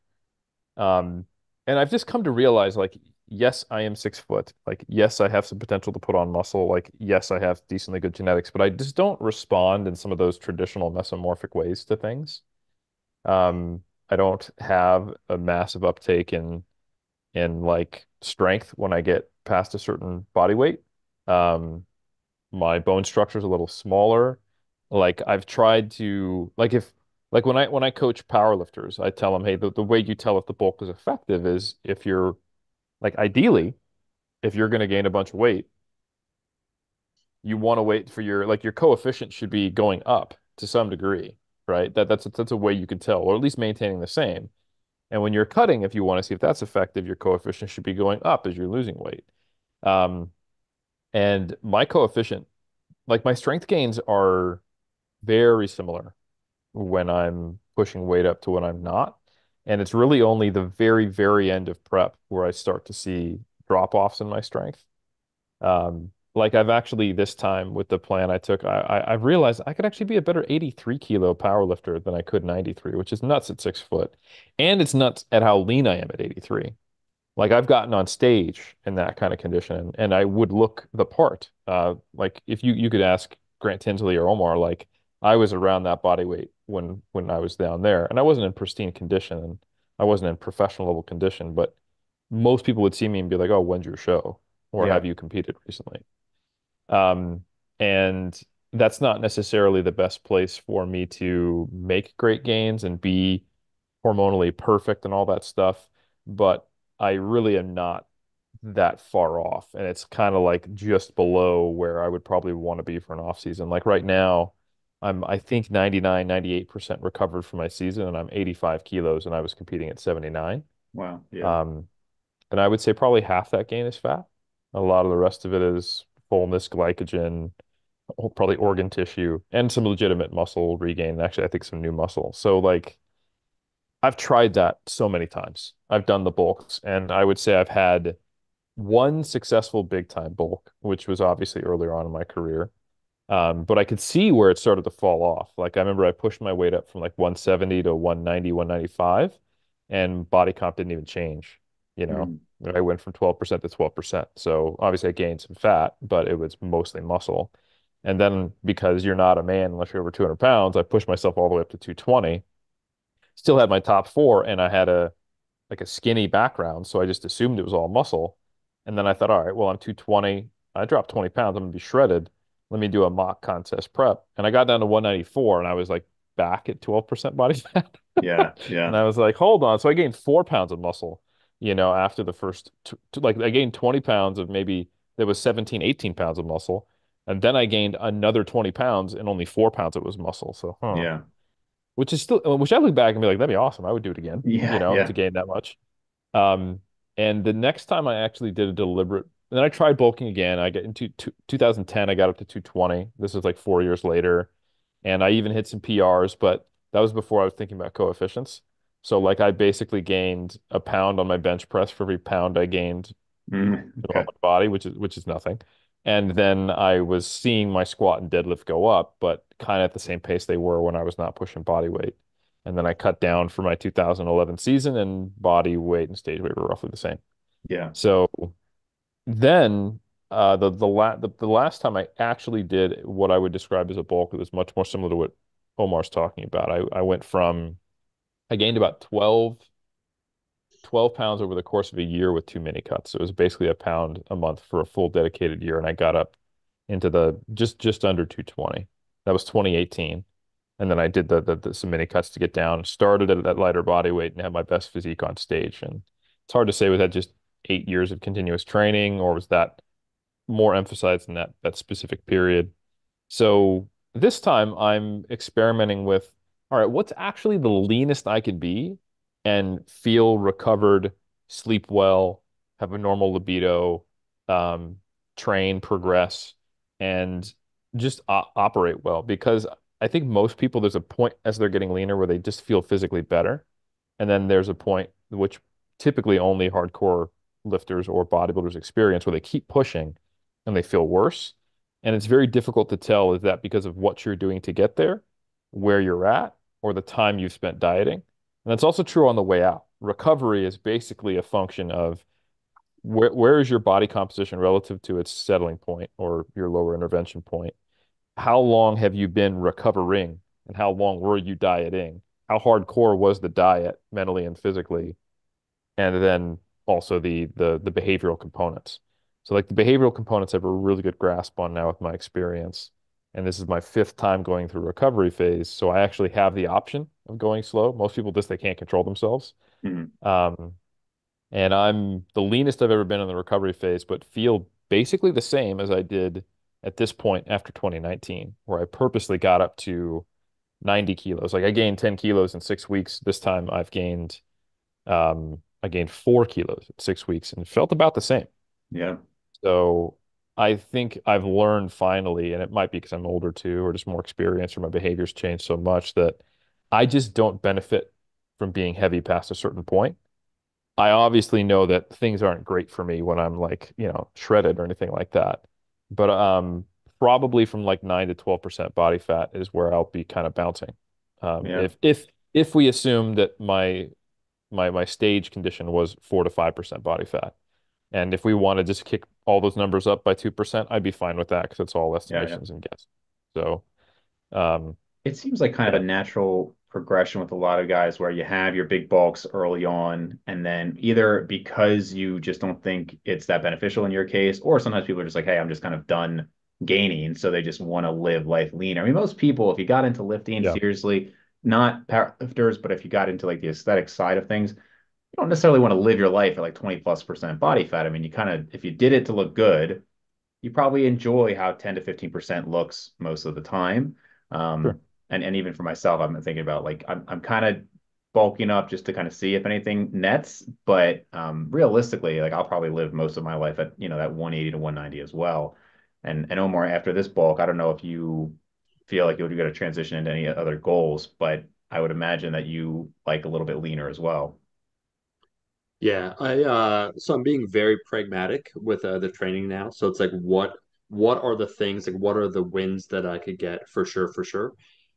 Um, and I've just come to realize, like, yes, I am 6 foot. Like, yes, I have some potential to put on muscle. Like, yes, I have decently good genetics, but I just don't respond in some of those traditional mesomorphic ways to things. I don't have a massive uptake in like strength when I get past a certain body weight. Um, my bone structure is a little smaller. Like I've tried to like if like when I coach powerlifters, I tell them, hey, the way you tell if the bulk is effective is if you're like ideally, if you're going to gain a bunch of weight, you want to wait for your coefficient should be going up to some degree, right? That's a way you can tell, or at least maintaining the same. And when you're cutting, if you want to see if that's effective, your coefficient should be going up as you're losing weight. Um, and my coefficient, like my strength gains are very similar when I'm pushing weight up to when I'm not. And it's really only the very, very end of prep where I start to see drop-offs in my strength. Like I've actually this time with the plan I took, I've realized I could actually be a better 83 kilo power lifter than I could 93, which is nuts at 6 foot. And it's nuts at how lean I am at 83. Like I've gotten on stage in that kind of condition and I would look the part. Like if you could ask Grant Tinsley or Omar, like I was around that body weight when I was down there and I wasn't in pristine condition and I wasn't in professional level condition, but most people would see me and be like, "Oh, when's your show?" Or
Yeah.
have you competed recently? Um, and that's not necessarily the best place for me to make great gains and be hormonally perfect and all that stuff. But I really am not that far off. And it's kind of like just below where I would probably want to be for an off season. Like right now, I think 99, 98% recovered from my season and I'm 85 kilos and I was competing at 79.
Wow. Yeah.
Um, and I would say probably half that gain is fat. A lot of the rest of it is fullness, glycogen, probably organ tissue, and some legitimate muscle regain. Actually, I think some new muscle. So like I've tried that so many times. I've done the bulks, and I would say I've had one successful big time bulk, which was obviously earlier on in my career. But I could see where it started to fall off. Like I remember I pushed my weight up from like 170 to 190, 195, and body comp didn't even change. You know,
Mm.
I went from 12% to 12%. So obviously I gained some fat, but it was mostly muscle. And then because you're not a man unless you're over 200 pounds, I pushed myself all the way up to 220. Still had my top four, and I had a like a skinny background, so I just assumed it was all muscle. And then I thought, all right, well, I'm 220. I dropped 20 pounds. I'm gonna be shredded. Let me do a mock contest prep. And I got down to 194 and I was like back at 12% body fat.
Yeah.
And
Yeah.
I was like, hold on. So I gained 4 pounds of muscle, after the first, like I gained 20 pounds of maybe there was 17, 18 pounds of muscle. And then I gained another 20 pounds and only 4 pounds it was muscle. So,
Yeah.
which is still, which I look back and be like, that'd be awesome. I would do it again,
Yeah.
to
Yeah.
gain that much. Um, and the next time I actually did a deliberate, and then I tried bulking again. I got into 2010, I got up to 220. This is like 4 years later. And I even hit some PRs, but that was before I was thinking about coefficients. So like I basically gained a pound on my bench press for every pound I gained on
Okay.
my body, which is nothing. And then I was seeing my squat and deadlift go up, but kind of at the same pace they were when I was not pushing body weight. And then I cut down for my 2011 season, and body weight and stage weight were roughly the same.
Yeah.
So then the last time I actually did what I would describe as a bulk, it was much more similar to what Omar's talking about. I went from I gained about 12 pounds over the course of a year with two mini cuts. So it was basically a pound a month for a full dedicated year, and I got up into the just under 220. That was 2018. And then I did some mini cuts to get down, started at that lighter body weight and had my best physique on stage. And it's hard to say, was that just 8 years of continuous training, or was that more emphasized in that specific period? So this time I'm experimenting with, all right, what's actually the leanest I could be and feel recovered, sleep well, have a normal libido, um, train, progress, and just operate well. Because I think most people, there's a point as they're getting leaner where they just feel physically better. And then there's a point which typically only hardcore lifters or bodybuilders experience where they keep pushing and they feel worse. And it's very difficult to tell, is that because of what you're doing to get there, where you're at, or the time you've spent dieting. And that's also true on the way out. Recovery is basically a function of where is your body composition relative to its settling point or your lower intervention point. How long have you been recovering, and how long were you dieting? How hardcore was the diet mentally and physically? And then also the behavioral components. So like the behavioral components I have a really good grasp on now with my experience. And this is my fifth time going through recovery phase. So I actually have the option of going slow. Most people just they can't control themselves.
Mhm.
Um, and I'm the leanest I've ever been in the recovery phase, but feel basically the same as I did at this point after 2019, where I purposely got up to 90 kilos. Like I gained 10 kilos in 6 weeks. This time I gained 4 kilos in 6 weeks and felt about the same.
Yeah.
So I think I've learned finally, and it might be because I'm older too, or just more experienced, or my behavior's changed so much that I just don't benefit from being heavy past a certain point. I obviously know that things aren't great for me when I'm like, shredded or anything like that. But probably from like 9 to 12% body fat is where I'll be kind of bouncing.
Yeah.
If we assume that my stage condition was 4 to 5% body fat. And if we want to just kick all those numbers up by 2%, I'd be fine with that because it's all
Yeah. Yeah.
estimations and guess. So, um,
It seems like kind of
yeah,
a natural progression with a lot of guys where you have your big bulks early on, and then either because you just don't think it's that beneficial in your case, or sometimes people are just like, hey, I'm just kind of done gaining, so they just want to live life leaner. I mean, most people, if you got into lifting
yeah,
seriously, not powerlifters, but if you got into like the aesthetic side of things, you don't necessarily want to live your life at like 20+% body fat. I mean, you kind of, if you did it to look good, you probably enjoy how 10 to 15% looks most of the time.
sure.
Um, and even for myself, I'm thinking about like I'm kind of bulking up just to kind of see if anything nets, but realistically, like I'll probably live most of my life at that 180 to 190 as well. And Omar, after this bulk, I don't know if you feel like you're going to transition into any other goals, but I would imagine that you like a little bit leaner as well.
Yeah, I so I'm being very pragmatic with the training now. So it's like what are the things like what are the wins that I could get for sure.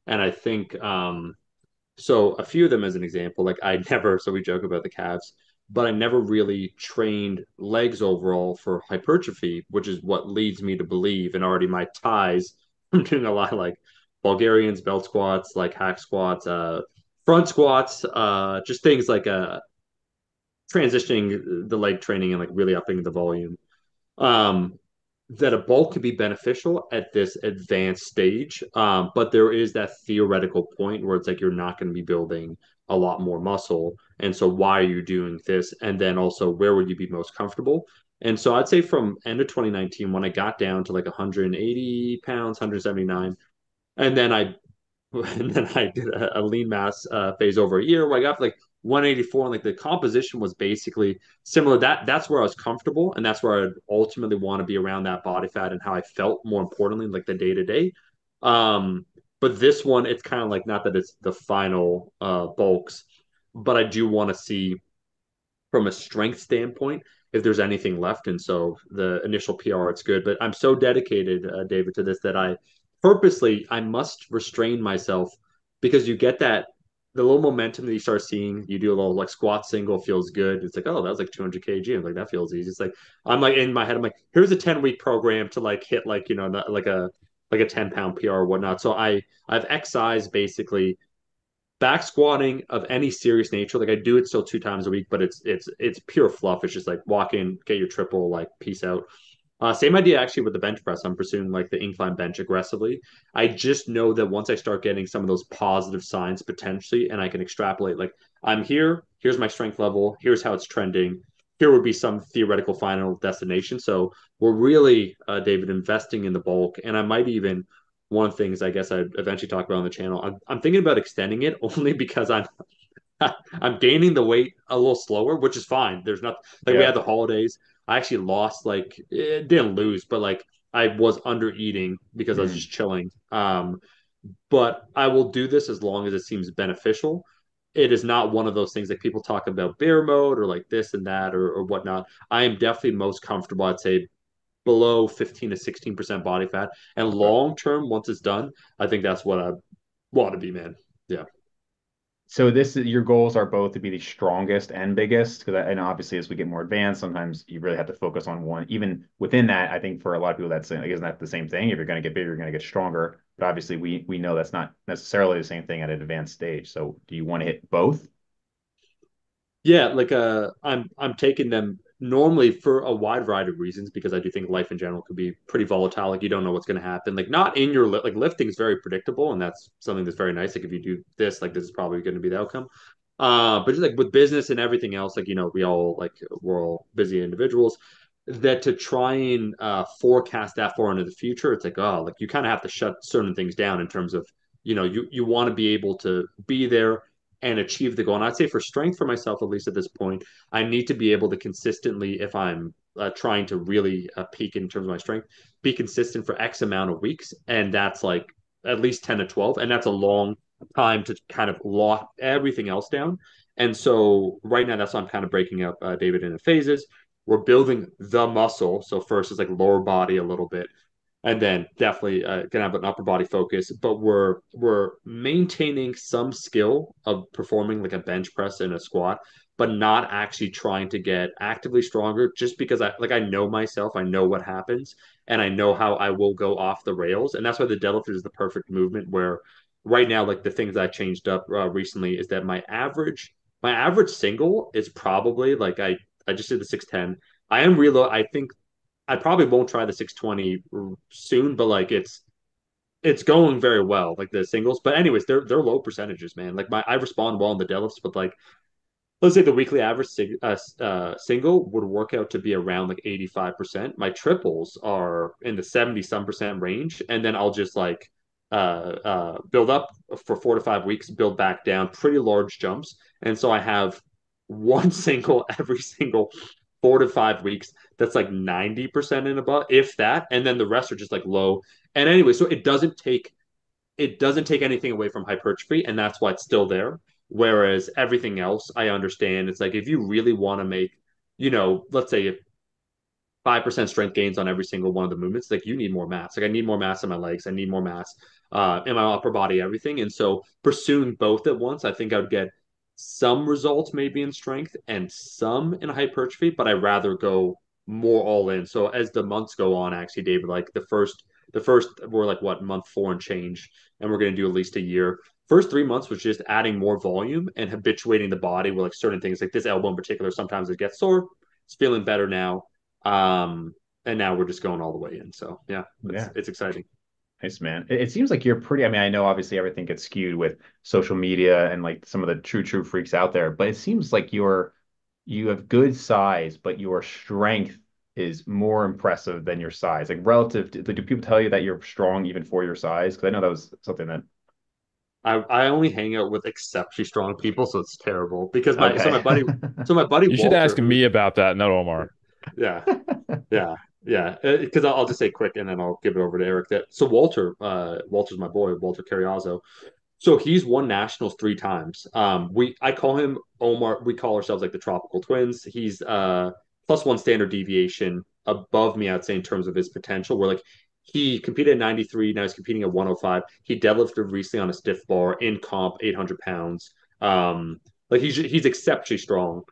And I think so a few of them as an example, like I never so we joke about the calves, but I never really trained legs overall for hypertrophy, which is what leads me to believe and already my ties I'm doing a lot like Bulgarians, belt squats, like hack squats, front squats, just things like transitioning the leg training and like really upping the volume. Um, that a bulk could be beneficial at this advanced stage, but there is that theoretical point where it's like you're not going to be building a lot more muscle, and so why are you doing this? And then also, where would you be most comfortable? And so I'd say from end of 2019, when I got down to like 180 pounds, 179, and then I and then I did a lean mass phase over a year where I got like 184, and like the composition was basically similar. That's where I was comfortable, and that's where I'd ultimately want to be around that body fat and how I felt. More importantly, like the day to day. Um, but this one, it's kind of like not that it's the final bulks, but I do want to see from a strength standpoint if there's anything left. And so the initial PR, it's good. But I'm so dedicated, David, to this that I purposely I must restrain myself because you get that the little momentum that you start seeing. You do a little like squat single feels good. It's like, oh, that was like 200 kg. I'm like, that feels easy. It's like I'm like in my head, I'm like, here's a 10-week program to like hit like like a 10-pound PR or whatnot. So I've excised basically back squatting of any serious nature. Like I do it still 2 times a week, but it's pure fluff. It's just like walk in, get your triple, like peace out. Same idea actually with the bench press. I'm pursuing like the incline bench aggressively. I just know that once I start getting some of those positive signs potentially, and I can extrapolate, like I'm here, here's my strength level, here's how it's trending. Here would be some theoretical final destination. So we're really, David, investing in the bulk, and I might even one of the things I guess I'd eventually talk about on the channel. I'm thinking about extending it only because I'm gaining the weight a little slower, which is fine. There's not like we
Yeah.
had the holidays. I actually lost like didn't lose, but like I was under eating because I was
Mm.
just chilling. But I will do this as long as it seems beneficial. It is not one of those things like people talk about bear mode or like this and that or whatnot. I am definitely most comfortable, I'd say, below 15 to 16% body fat. And
Okay.
long term, once it's done, I think that's what I want to be, man. Yeah.
So this is your goals are both to be the strongest and biggest, because and obviously as we get more advanced, sometimes you really have to focus on one. Even within that, I think for a lot of people that's like, isn't that the same thing? If you're going to get bigger, you're going to get stronger. But obviously we know that's not necessarily the same thing at an advanced stage. So do you want to hit both?
Yeah, like I'm taking them normally for a wide variety of reasons because I do think life in general could be pretty volatile. Like you don't know what's going to happen. Like not in your like lifting is very predictable, and that's something that's very nice. Like if you do this, like this is probably going to be the outcome. But just like with business and everything else, like we all like we're all busy individuals. That to try and forecast that far into the future, it's like oh, like you kind of have to shut certain things down in terms of you want to be able to be there and achieve the goal. And I'd say for strength for myself, at least at this point, I need to be able to consistently, if I'm trying to really peak in terms of my strength, be consistent for X amount of weeks. And that's like at least 10 to 12. And that's a long time to kind of lock everything else down. And so right now, that's why I'm kind of breaking up David into phases. We're building the muscle. So first is like lower body a little bit and then definitely gonna have an upper body focus. But we're maintaining some skill of performing like a bench press and a squat, but not actually trying to get actively stronger. Just because I know myself, I know what happens, and I know how I will go off the rails, and that's why the deadlift is the perfect movement. Where right now, like the things I changed up recently is that my average single is probably like I just did the 610. I am reload. I think I probably won't try the 620 soon, but like it's going very well, like the singles. But anyways, they're low percentages, man. Like I respond well in the deadlifts, but like let's say the weekly average single would work out to be around like 85%. My triples are in the 70 some percent range, and then I'll just like build up for 4 to 5 weeks, build back down, pretty large jumps, and so I have one single every single 4 to 5 weeks that's like 90% and above, if that, and then the rest are just like low. And anyway, so it doesn't take anything away from hypertrophy, and that's why it's still there. Whereas everything else, I understand. It's like if you really want to make, let's say 5% strength gains on every single one of the movements, like you need more mass. Like I need more mass in my legs, I need more mass in my upper body, everything. And so pursuing both at once, I think I would get some results maybe in strength and some in hypertrophy, but I rather go more all in. So as the months go on, actually, David, like the first we're like what month 4 and change, and we're going to do at least a year. First 3 months was just adding more volume and habituating the body with like certain things, like this elbow in particular. Sometimes it gets sore. It's feeling better now, and now we're just going all the way in. So yeah, it's
Yeah.
it's exciting.
Nice, man. It seems like you're pretty, I mean, I know obviously everything gets skewed with social media and like some of the true freaks out there, but it seems like you have good size, but your strength is more impressive than your size? Like relative to, like, do people tell you that you're strong even for your size? Because I know that was something that,
I only hang out with exceptionally strong people, so it's terrible. Because
okay.
my buddy
You should
Walter,
ask
who's
me about that, not Omar.
yeah, yeah, yeah. Because I'll just say quick, and then I'll give it over to Eric. So Walter's my boy, Walter Carriazo. So he's won nationals 3 times. I call him Omar. We call ourselves like the tropical twins. He's +1 standard deviation above me, I'd say, in terms of his potential. Where like he competed at 93, now he's competing at 105. He deadlifted recently on a stiff bar in comp, 800 pounds. Like he's exceptionally strong.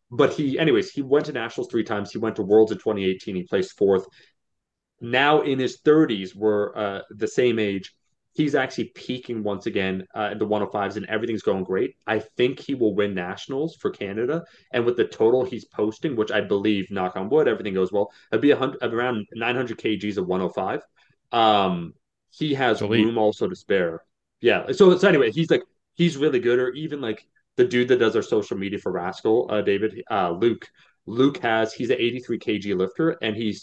But anyways, he went to nationals 3 times. He went to worlds in 2018. He placed fourth. Now in his 30s, we're the same age. He's actually peaking once again in the 105s, and everything's going great. I think he will win nationals for Canada, and with the total he's posting, which I believe, knock on wood, everything goes well, it'd be around 900 kgs of 105. He
It's
has
elite.
room also to spare. Yeah. So anyway, he's really good. Or even like the dude that does our social media for Rascal, David, Luke. He's an 83 kg lifter, and he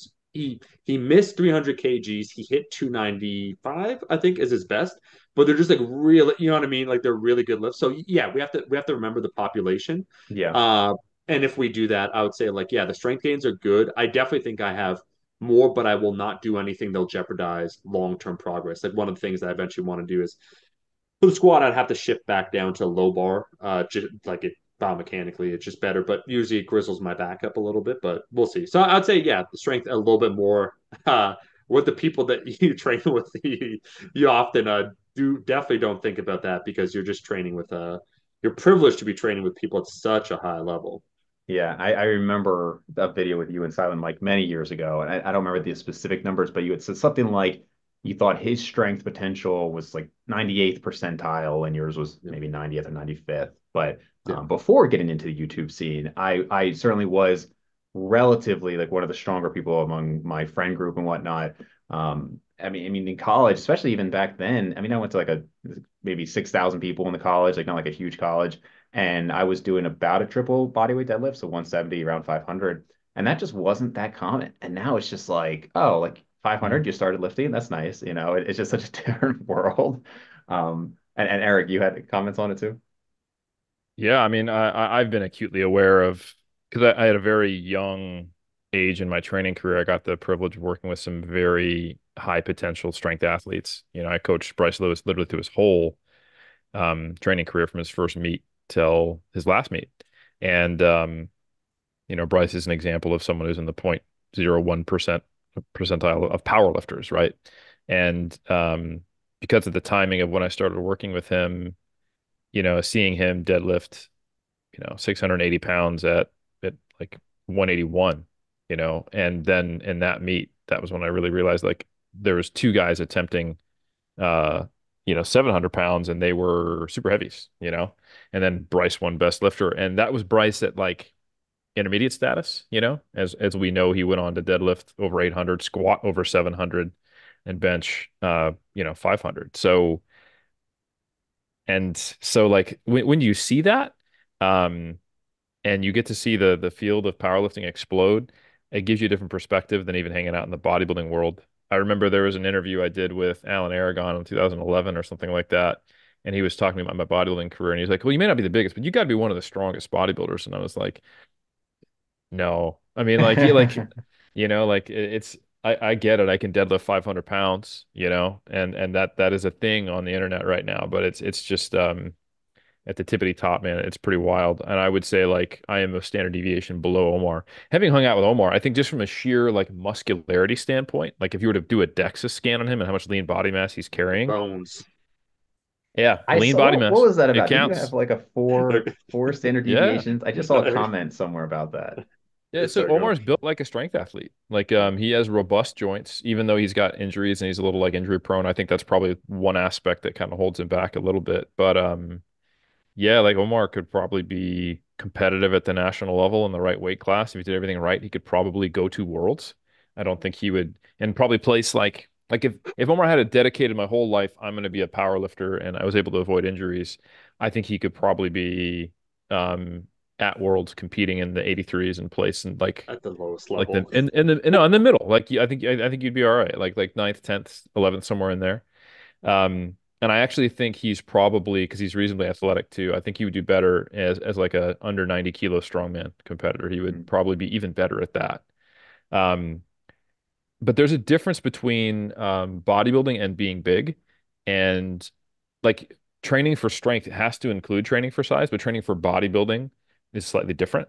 missed 300 kgs. He hit 295, I think, is his best. But they're just like really, you know what I mean? Like they're really good lifts. So yeah, we have to remember the population.
Yeah.
Uh, and if we do that, I would say like yeah, the strength gains are good. I definitely think I have more, but I will not do anything that'll jeopardize long-term progress. Like one of the things that I eventually want to do is for the squat, I'd have to shift back down to low bar, just like it biomechanically, it's just better. But usually it grizzles my back up a little bit, but we'll see. So I'd say, yeah, the strength a little bit more. With the people that you train with, you often do definitely don't think about that because you're just training with you're privileged to be training with people at such a high level.
Yeah, I remember a video with you and Silent Mike many years ago, and I don't remember the specific numbers, but you had said something like you thought his strength potential was like 98th percentile, and yours was
Yeah,
maybe 90th or 95th. But
yeah,
before getting into the YouTube scene, I certainly was relatively like one of the stronger people among my friend group and whatnot. I mean, in college, especially even back then, I mean, I went to like a maybe 6,000 people in the college, like not like a huge college, and I was doing about a triple bodyweight deadlift, so 170, around 500, and that just wasn't that common. And now it's just like, oh, like 500,
Mhm.
you started lifting, that's nice. It's just such a different world. And Eric, you had comments on it too?
Yeah, I mean, I've been acutely aware of because I had a very young age in my training career. I got the privilege of working with some very high potential strength athletes. I coached Bryce Lewis literally through his whole training career from his first meet till his last meet. And Bryce is an example of someone who's in the 0.01% percentile of power lifters, right? And because of the timing of when I started working with him, seeing him deadlift, 680 pounds at like 181, and then in that meet, that was when I really realized like there was two guys attempting, uh, 700 pounds and they were super heavies, and then Bryce won best lifter. And that was Bryce at like intermediate status, as we know, he went on to deadlift over 800, squat over 700 and bench, 500. So like when you see that, um, and you get to see the field of powerlifting explode, it gives you a different perspective than even hanging out in the bodybuilding world. I remember there was an interview I did with Alan Aragon in 2011 or something like that, and he was talking about my bodybuilding career, and he was like, "Well, you may not be the biggest, but you got to be one of the strongest bodybuilders." And I was like, "No, I mean, like, like it's." I get it. I can deadlift 500 pounds, and that is a thing on the internet right now. But it's just at the tippity top, man. It's pretty wild. And I would say like I am a standard deviation below Omar. Having hung out with Omar, I think just from a sheer like muscularity standpoint, like if you were to do a DEXA scan on him and how much lean body mass he's carrying,
bones.
yeah,
I
lean
saw
body
what
mass.
was that
It
about? Didn't you have
counts.
like a four standard
Yeah.
deviations? I just saw a comment somewhere about that.
Yeah, so
Sorry, go.
Omar's built like a strength athlete. Like he has robust joints, even though he's got injuries and he's a little like injury prone. I think that's probably one aspect that kind of holds him back a little bit. But yeah, like Omar could probably be competitive at the national level in the right weight class. If he did everything right, he could probably go to worlds. I don't think he would, and probably place like if Omar had a dedicated my whole life, I'm going to be a power lifter, and I was able to avoid injuries, I think he could probably be um at Worlds competing in the 83s and place and
at the lowest
like the
level.
in the no in the middle. Like I think you'd be all right. Like ninth, 10th, 11th, somewhere in there. And I actually think he's probably because he's reasonably athletic too. I think he would do better as like a under 90 kilo strongman competitor. He would
Mm.
probably be even better at that. Um, but there's a difference between bodybuilding and being big, and like training for strength has to include training for size, but training for bodybuilding is slightly different.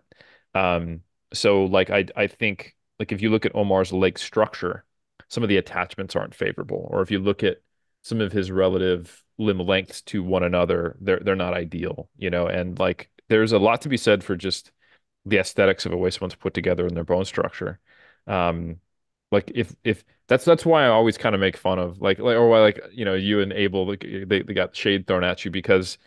Um, so like I think like if you look at Omar's leg structure, some of the attachments aren't favorable, or if you look at some of his relative limb lengths to one another, they're not ideal, you know, and like there's a lot to be said for just the aesthetics of a way someone's put together in their bone structure. Um, like if that's why I always kind of make fun of like or why like you know you and Abel like, they got shade thrown at you because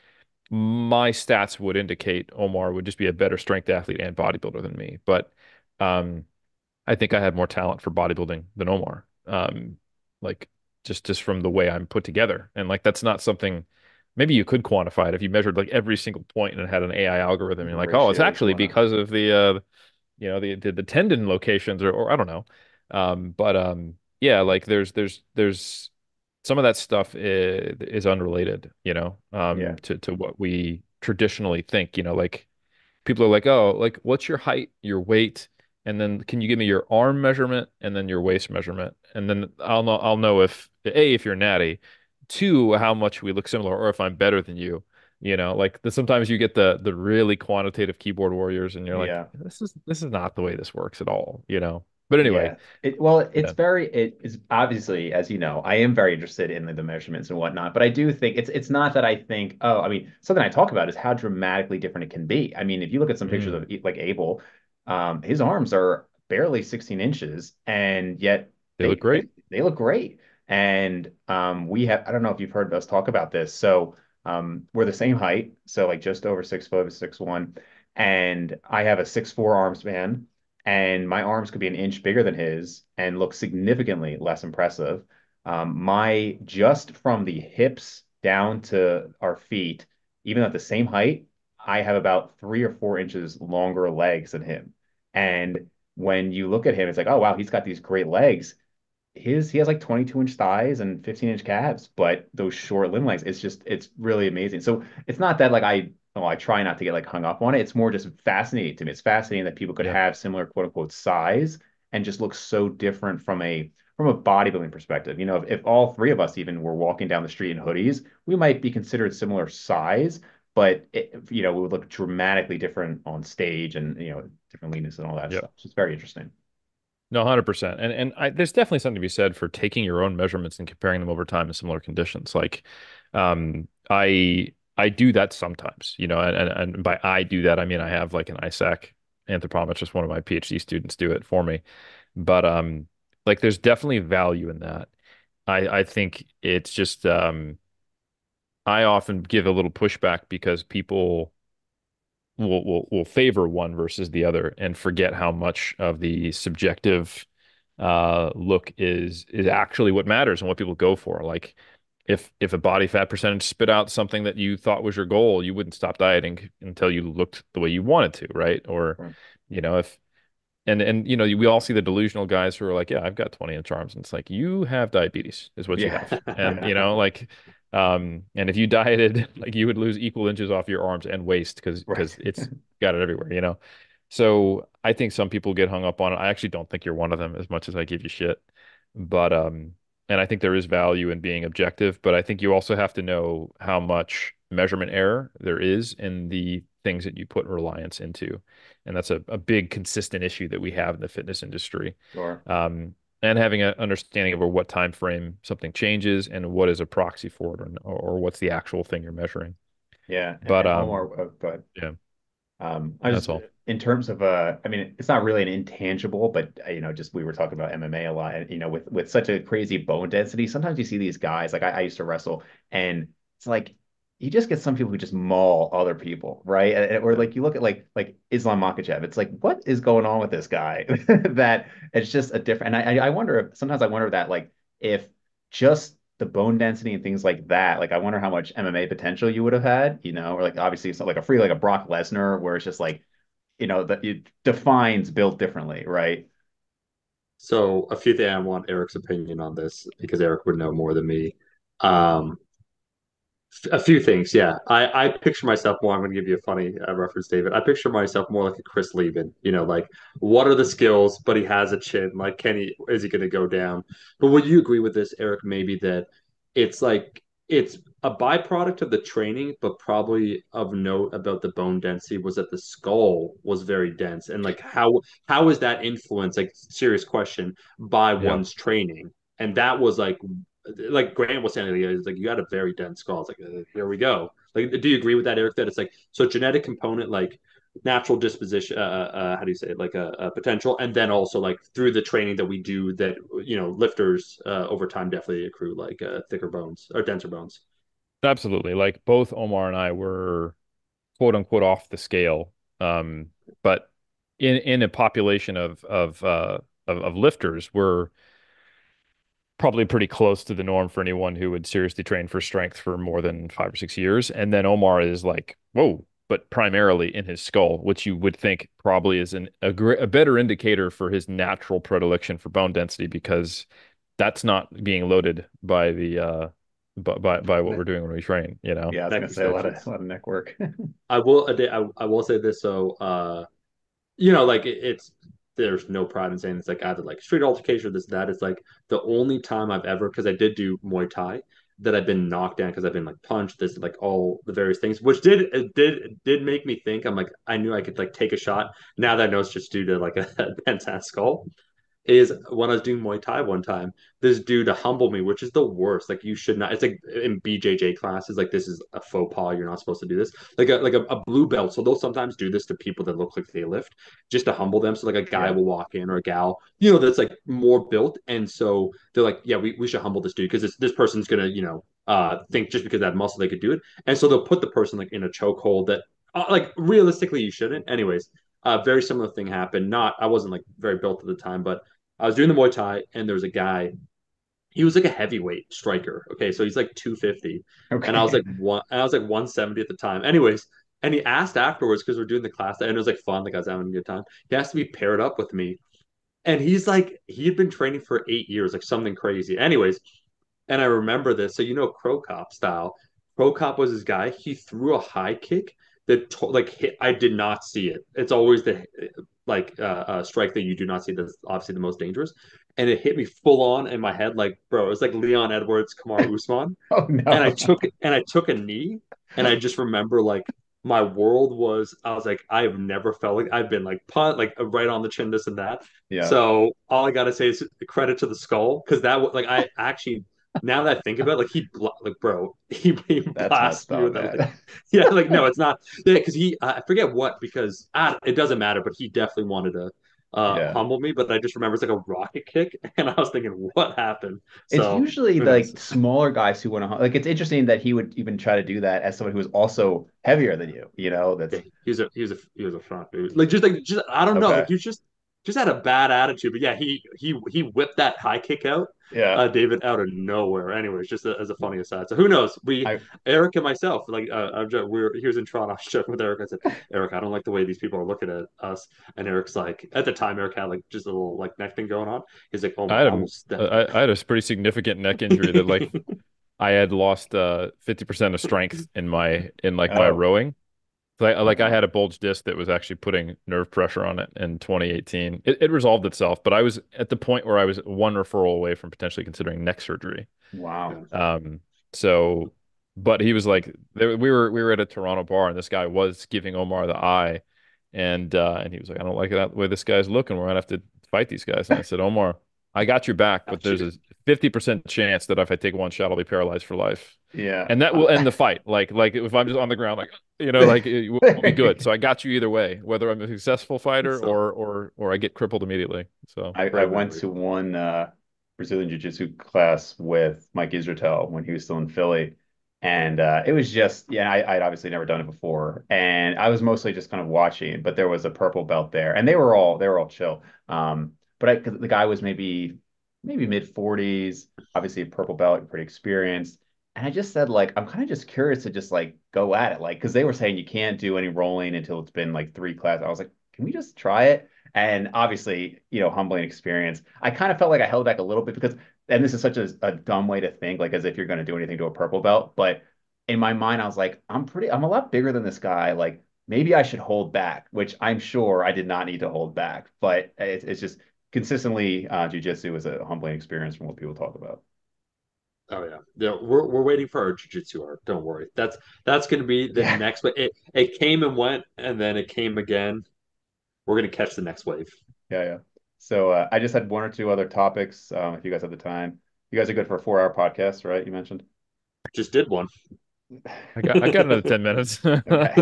my stats would indicate Omar would just be a better strength athlete and bodybuilder than me. But um, I think I have more talent for bodybuilding than Omar. Like just from the way I'm put together, and like that's not something. Maybe you could quantify it if you measured like every single point and had an AI algorithm. You're
The
like, oh, it's
ratios and
actually
whatnot.
because of the you know the tendon locations or I don't know. Yeah, like there's some of that stuff is unrelated, you know,
Yeah.
to what we traditionally think, you know, like people are like, "Oh, like what's your height, your weight, and then can you give me your arm measurement and then your waist measurement?" And then I'll know if A, if you're natty, two, how much we look similar or if I'm better than you. You know, like sometimes you get the really quantitative keyboard warriors and you're like,
Yeah.
this is not the way this works at all, you know. But anyway,
Yeah. Well,
yeah.
it is obviously, as you know, I am very interested in the measurements and whatnot, but I do think it's not that I think, oh, I mean, something I talk about is how dramatically different it can be. I mean, if you look at some pictures
Mm,
of like Abel, his arms are barely 16 inches, and yet
they look great.
they look great. And we have, I don't know if you've heard us talk about this. So we're the same height, so like just over 6 foot, 6'1", and I have a 6'4" arm span, and my arms could be an inch bigger than his and look significantly less impressive. My just from the hips down to our feet, even at the same height, I have about 3 or 4 inches longer legs than him. And when you look at him, it's like, oh wow, he's got these great legs. He has like 22-inch thighs and 15-inch calves, but those short limb lengths, it's really amazing. So it's not that like I try not to get like hung up on it. It's more just fascinating to me. It's fascinating that people could
Yeah.
have similar quote unquote size and just look so different from a bodybuilding perspective. You know, if all three of us even were walking down the street in hoodies, we might be considered similar size, but you know, we would look dramatically different on stage and you know, different leanness and all that
Yep.
stuff. So it's very interesting.
No, 100%. There's definitely something to be said for taking your own measurements and comparing them over time in similar conditions. Like, I do that sometimes, you know, and by I do that, I mean I have like an ISAC anthropometrist, one of my PhD students do it for me. But like there's definitely value in that. I think it's just I often give a little pushback because people will favor one versus the other and forget how much of the subjective look is actually what matters and what people go for. Like if a body fat percentage spit out something that you thought was your goal, you wouldn't stop dieting until you looked the way you wanted to, right? Or
Right.
you know, if and you know, we all see the delusional guys who are like, yeah, I've got 20-inch arms. And it's like, you have diabetes is what you
Yeah.
have. And you know, like and if you dieted, like you would lose equal inches off your arms and waist
Right.
because it's got it everywhere, you know. So I think some people get hung up on it. I actually don't think you're one of them as much as I give you shit. But and I think there is value in being objective, but I think you also have to know how much measurement error there is in the things that you put reliance into. And that's a big consistent issue that we have in the fitness industry.
Sure.
And having an understanding over what time frame something changes and what is a proxy for it or what's the actual thing you're measuring.
Yeah.
But
And Omar, go ahead.
yeah,
I
that's
just
all.
in terms of I mean, it's not really an intangible, but you know, just we were talking about MMA a lot, and you know, with such a crazy bone density, sometimes you see these guys like I used to wrestle, and it's like you just get some people who just maul other people, right? Or
Yeah.
like you look at like Islam Makhachev, it's like what is going on with this guy that it's just a different. And I wonder if sometimes I wonder that like if just the bone density and things like that. Like, I wonder how much MMA potential you would have had, you know, or like obviously it's not like a free like a Brock Lesnar where it's just like that it defines built differently, right?
So a few things I want Eric's opinion on this because Eric would know more than me. Um, a few things, yeah. I picture myself more. I'm going to give you a funny reference, David. I picture myself more like a Chris Lieben. Like what are the skills? But he has a chin. Like, is he going to go down? But would you agree with this, Eric? Maybe that it's like it's a byproduct of the training, but probably of note about the bone density was that the skull was very dense, and like how is that influenced? Like serious question by
Yeah.
one's training, and that was like Grant was saying, it's like you got a very dense skull. It's like here we go. Like, do you agree with that, Eric? That it's like so genetic component, like natural disposition. How do you say it? Like a potential, and then also like through the training that we do, that lifters over time definitely accrue like thicker bones or denser bones.
Absolutely. Like both Omar and I were quote unquote off the scale. But in a population of lifters, we're probably pretty close to the norm for anyone who would seriously train for strength for more than 5 or 6 years. And then Omar is like, whoa, but primarily in his skull, which you would think probably is a better indicator for his natural predilection for bone density because that's not being loaded by the by what we're doing when we train, you know?
Yeah, I was
Neck
gonna say a lot of
extensions.
a lot of neck work.
I will say this. So like it's there's no pride in saying it's like either like street altercation or this that. It's like the only time I've ever, because I did do Muay Thai, that I've been knocked down because I've been like punched, this like all the various things, which did make me think. I'm like I knew I could like take a shot. Now that I know it's just due to like a bent ass skull, is when I was doing Muay Thai one time, this dude to humble me, which is the worst. Like you should not. It's like in BJJ classes, like this is a faux pas. You're not supposed to do this. Like a blue belt. So they'll sometimes do this to people that look like they lift, just to humble them. So like a guy
Yeah.
will walk in or a gal, that's like more built, and so they're like, yeah, we should humble this dude because this person's gonna think just because that muscle they could do it, and so they'll put the person like in a chokehold that like realistically you shouldn't. Anyways, very similar thing happened. Not I wasn't like very built at the time, but I was doing the Muay Thai and there was a guy. He was like a heavyweight striker. Okay, so he's like 250, and I was
Okay.
like one. I was like 170 at the time. Anyways, and he asked afterwards because we're doing the class and it was like fun. The guy's having a good time. He asked to be paired up with me, and he's like he had been training for 8 years, like something crazy. Anyways, and I remember this. So Crow Cop style. Crow Cop was his guy. He threw a high kick that like hit. I did not see it. It's always the strike that you do not see. That's obviously the most dangerous. And it hit me full on in my head, like bro. It was like Leon Edwards, Kamar Usman.
Oh
And
no.
I took a knee, and I just remember like my world was. I was like, I have never felt like I've been like punt like right on the chin, this and that.
Yeah.
So all I gotta say is credit to the skull because that was like I actually now that I think about it, like like bro, he
That's
blasted
messed
me
up,
with that. Like,
man.
yeah, like no, it's not. Yeah, because he I forget what because it doesn't matter, but he definitely wanted to
Yeah.
humble me. But I just remember it's like a rocket kick, and I was thinking, what happened?
It's
So
usually
who
the,
knows?
like smaller guys who want to like it's interesting that he would even try to do that as someone who is also heavier than you,
Yeah,
that's
he was a front dude. Like just I don't know.
okay.
Like you just had a bad attitude. But yeah, he whipped that high kick out,
Yeah.
David, out of nowhere. Anyways, just as a funny aside. So who knows?
I
Eric and myself, like he was in Toronto. I was joking with Eric. I said, Eric, I don't like the way these people are looking at us. And Eric's like, at the time, Eric had like just a little like neck thing going on. He's like,
I
Omar,
had
I will step.
I had a pretty significant neck injury that like I had lost 50% of strength in like my
oh,
rowing. Like I
wow.
had a bulge disc that was actually putting nerve pressure on it in 2018. It resolved itself, but I was at the point where I was one referral away from potentially considering neck surgery.
Wow.
Yeah.
Um, so, but he was like, we were at a Toronto bar, and this guy was giving Omar the eye, and he was like, I don't like that the way this guy's looking. We're gonna have to fight these guys. And I said, Omar, I got your back, but
Got
there's
you.
a 50% chance that if I take one shot, I'll be paralyzed for life.
Yeah.
And that will end the fight. Like if I'm just on the ground, like like we'll be good. So I got you either way, whether I'm a successful fighter
So
or I get crippled immediately. So
I
right, right,
went
right.
to one Brazilian Jiu-Jitsu class with Mike Israetel when he was still in Philly. And it was just, yeah, I'd obviously never done it before. And I was mostly just kind of watching, but there was a purple belt there and they were all chill. But 'cause the guy was maybe mid 40s, obviously a purple belt, pretty experienced. And I just said, like, I'm kind of just curious to just like go at it. Like, because they were saying you can't do any rolling until it's been like three classes. I was like, can we just try it? And obviously, humbling experience. I kind of felt like I held back a little bit because, and this is such a dumb way to think, like as if you're going to do anything to a purple belt. But in my mind, I was like, I'm a lot bigger than this guy. Like maybe I should hold back, which I'm sure I did not need to hold back. But it's just consistently, jujitsu is a humbling experience from what people talk about.
Oh yeah, yeah. We're waiting for our jiu-jitsu arc. Don't worry. That's going to be the
Yeah.
next. But it came and went, and then it came again. We're going to catch the next wave.
Yeah, yeah. So I just had one or two other topics. If you guys have the time, you guys are good for a 4-hour podcast, right? You mentioned.
Just did one.
I got another 10 minutes.
Okay.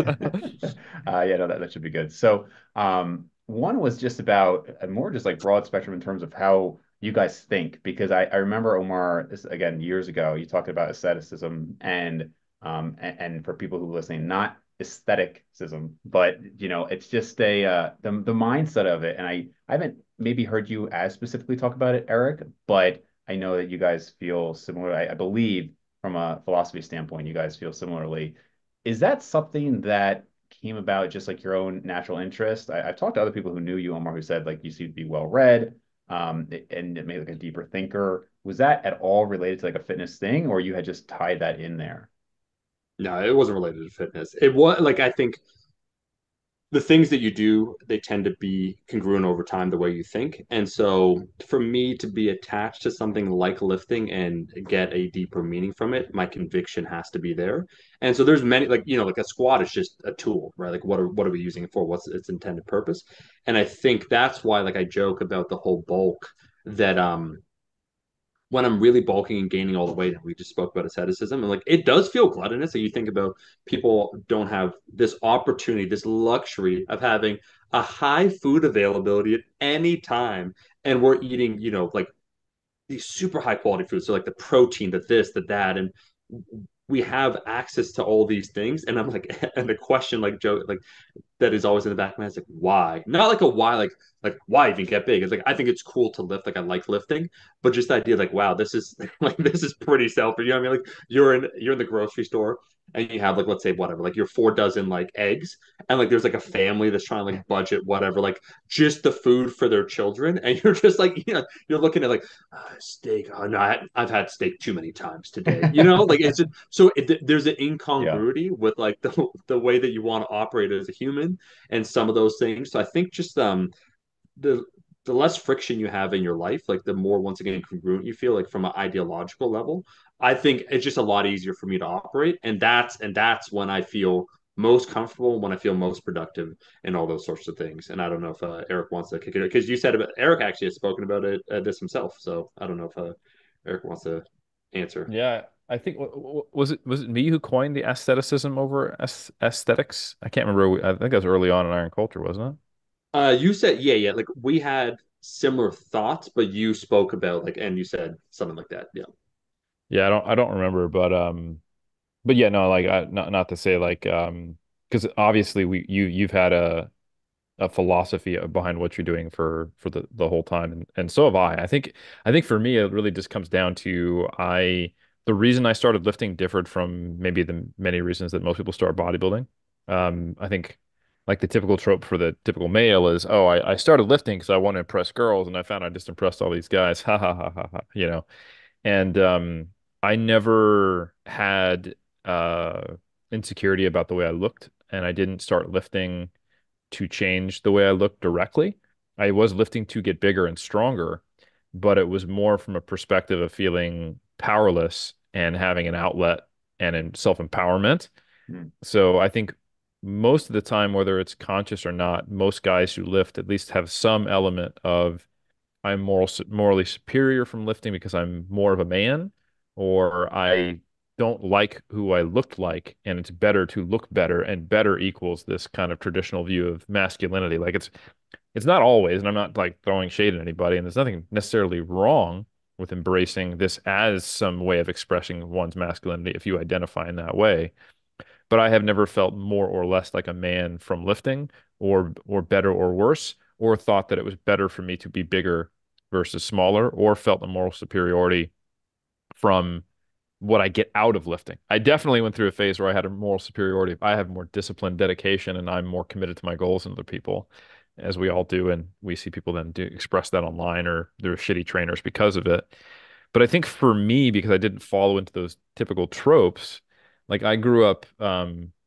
Yeah, no, that should be good. So, one was just about more just like broad spectrum in terms of how you guys think, because I remember Omar, this again years ago, you talked about asceticism and for people who are listening, not aestheticism, but it's just the mindset of it. And I haven't maybe heard you as specifically talk about it, Eric, but I know that you guys feel similar. I believe from a philosophy standpoint, you guys feel similarly. Is that something that came about just like your own natural interest? I've talked to other people who knew you, Omar, who said like you seem to be well read, and maybe like a deeper thinker. Was that at all related to like a fitness thing, or you had just tied that in there?
No, it wasn't related to fitness. It was like I think the things that you do, they tend to be congruent over time the way you think. And so for me to be attached to something like lifting and get a deeper meaning from it, my conviction has to be there. And so there's many like, like a squat is just a tool, right? Like what are we using it for? What's its intended purpose? And I think that's why like I joke about the whole bulk that when I'm really bulking and gaining all the weight, and we just spoke about asceticism, and like it does feel gluttonous. And you think about people don't have this opportunity, this luxury of having a high food availability at any time, and we're eating, like these super high quality foods. So like the protein, the this, the that, and we have access to all these things. And I'm like, and the question, like Joe, like that is always in the back of my head. It's like, why? Not like a why, like why even get big? It's like I think it's cool to lift, like I like lifting, but just the idea, like, wow, this is like this is pretty selfish. You know what I mean? Like you're in the grocery store and you have like let's say whatever, like your 4 dozen like eggs, and like there's like a family that's trying to like budget whatever, like just the food for their children, and you're just like, you're looking at like steak. Oh no, I've had steak too many times today. Like it's just, so there's an
Yeah.
incongruity with like the way that you want to operate as a human and some of those things. So I think just the the less friction you have in your life, like the more once again congruent you feel, like from an ideological level. I think it's just a lot easier for me to operate, and that's when I feel most comfortable, when I feel most productive, and all those sorts of things. And I don't know if Eric wants to kick it because you said about Eric actually has spoken about it this himself. So I don't know if Eric wants to answer.
Yeah, I think was it me who coined the aestheticism over aesthetics? I can't remember. I think that was early on in Iron Culture, wasn't it?
You said yeah, like we had similar thoughts, but you spoke about like, and you said something like that. Yeah.
Yeah, I don't remember, but yeah, no, like not to say like because obviously you've had a philosophy behind what you're doing for the whole time, and so have I. I think for me it really just comes down to the reason I started lifting differed from maybe the many reasons that most people start bodybuilding. I think like the typical trope for the typical male is, oh, I started lifting because I want to impress girls, and I found I just impressed all these guys. Ha ha ha ha ha. And I never had insecurity about the way I looked, and I didn't start lifting to change the way I looked directly. I was lifting to get bigger and stronger, but it was more from a perspective of feeling powerless and having an outlet and in self-empowerment.
Hmm.
So I think most of the time, whether it's conscious or not, most guys who lift at least have some element of I'm morally superior from lifting because I'm more of a man, or I don't like who I looked like, and it's better to look better, and better equals this kind of traditional view of masculinity. Like it's not always, and I'm not like throwing shade at anybody, and there's nothing necessarily wrong with embracing this as some way of expressing one's masculinity if you identify in that way. But I have never felt more or less like a man from lifting, or better or worse, or thought that it was better for me to be bigger versus smaller, or felt a moral superiority from what I get out of lifting. I definitely went through a phase where I had a moral superiority. I have more discipline, dedication, and I'm more committed to my goals than other people. as we all do, and we see people then do express that online, or they're shitty trainers because of it. But I think for me, because I didn't follow into those typical tropes, like I grew up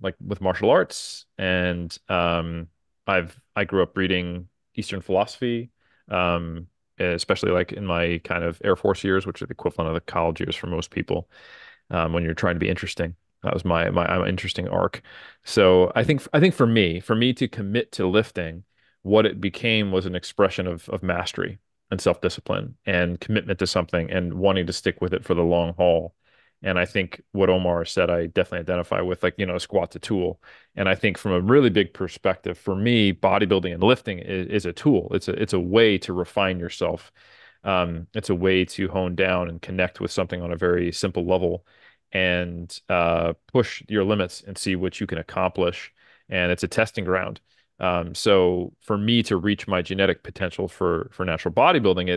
like with martial arts, and I grew up reading Eastern philosophy, especially like in my kind of Air Force years, which are the equivalent of the college years for most people, when you're trying to be interesting. That was my interesting arc. So I think for me to commit to lifting, what it became was an expression of mastery and self-discipline and commitment to something and wanting to stick with it for the long haul. And I think what Omar said, I definitely identify with, like, a squat's a tool. And I think from a really big perspective, for me, bodybuilding and lifting is a tool. It's a way to refine yourself. It's a way to hone down and connect with something on a very simple level, and push your limits and see what you can accomplish. And it's a testing ground. So for me to reach my genetic potential for natural bodybuilding,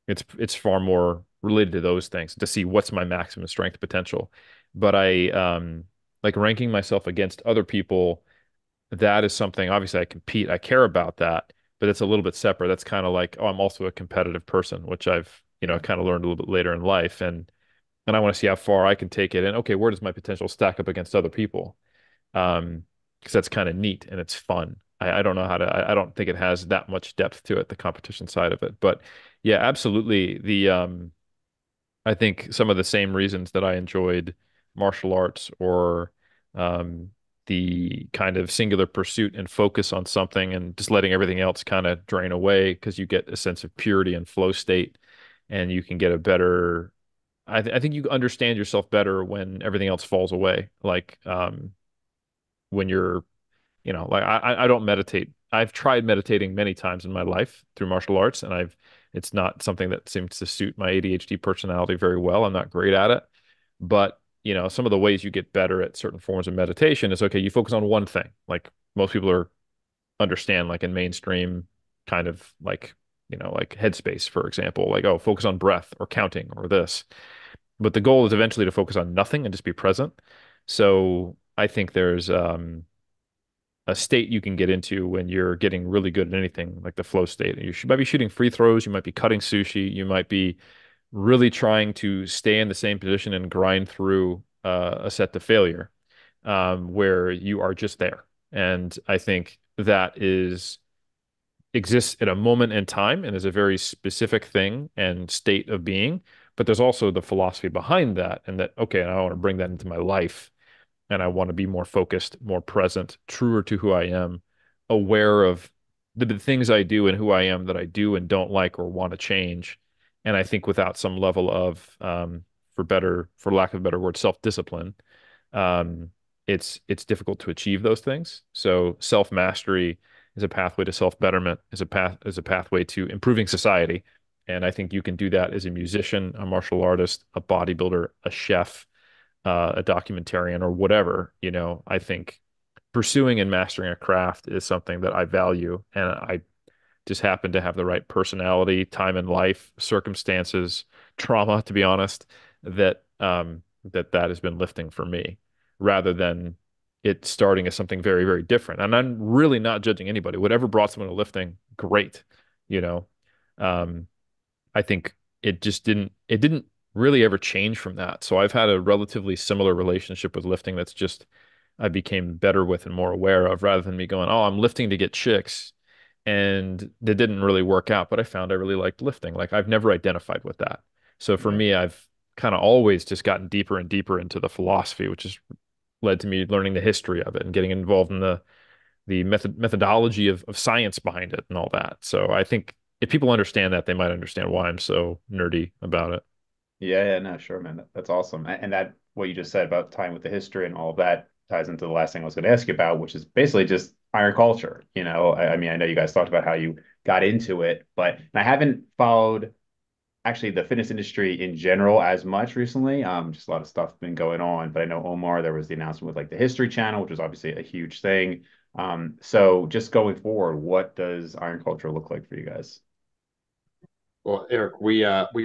it's far more related to those things, to see what's my maximum strength potential. But I like ranking myself against other people. That is something, obviously I compete, I care about that, but it's a little bit separate. That's kind of like, oh, I'm also a competitive person, which I've,
Yeah.
kind of learned a little bit later in life. And I want to see how far I can take it. And okay, where does my potential stack up against other people? Because that's kind of neat and it's fun. I don't know how to, I don't think it has that much depth to it, the competition side of it. But yeah, absolutely. I think some of the same reasons that I enjoyed martial arts, or um, the kind of singular pursuit and focus on something and just letting everything else kind of drain away, because you get a sense of purity and flow state, and you can get a better, I think you understand yourself better when everything else falls away. Like, when you're, like I don't meditate. I've tried meditating many times in my life through martial arts, and it's not something that seems to suit my ADHD personality very well. I'm not great at it. But, some of the ways you get better at certain forms of meditation is, okay, you focus on one thing. Like most people understand, like in mainstream kind of like, like Headspace, for example, like, oh, focus on breath or counting or this. But the goal is eventually to focus on nothing and just be present. So I think there's a state you can get into when you're getting really good at anything, like the flow state. Might be shooting free throws, you might be cutting sushi, you might be really trying to stay in the same position and grind through a set to failure, where you are just there. And I think that exists at a moment in time and is a very specific thing and state of being. But there's also the philosophy behind that, and that, okay, and I want to bring that into my life, and I want to be more focused, more present, truer to who I am, aware of the things I do and who I am that I do and don't like or want to change. And I think without some level of, for lack of a better word, self-discipline, um, it's difficult to achieve those things. So self-mastery is a pathway to self-betterment, is a pathway to improving society. And I think you can do that as a musician, a martial artist, a bodybuilder, a chef, a documentarian, or whatever. I think pursuing and mastering a craft is something that I value, and I just happen to have the right personality, time in life, circumstances, trauma, to be honest, that has been lifting for me, rather than it starting as something very, very different. And I'm really not judging anybody. Whatever brought someone to lifting, great. You know, um, I think it didn't really ever change from that. So I've had a relatively similar relationship with lifting, that's just I became better with and more aware of, rather than me going, oh, I'm lifting to get chicks. And that didn't really work out, but I found I really liked lifting. Like, I've never identified with that. So for
Yeah.
me, I've kind of always just gotten deeper and deeper into the philosophy, which has led to me learning the history of it and getting involved in the methodology of science behind it and all that. So I think if people understand that, they might understand why I'm so nerdy about it.
Yeah, yeah, no, sure, man. That's awesome. And that what you just said about tying with the history and all of that ties into the last thing I was going to ask you about, which is basically just iron culture. I mean, I know you guys talked about how you got into it, but I haven't followed actually the fitness industry in general as much recently. Just a lot of stuff been going on, but I know Omar, there was the announcement with like the History Channel, which was obviously a huge thing. So just going forward, what does iron culture look like for you guys?
Well, Eric, we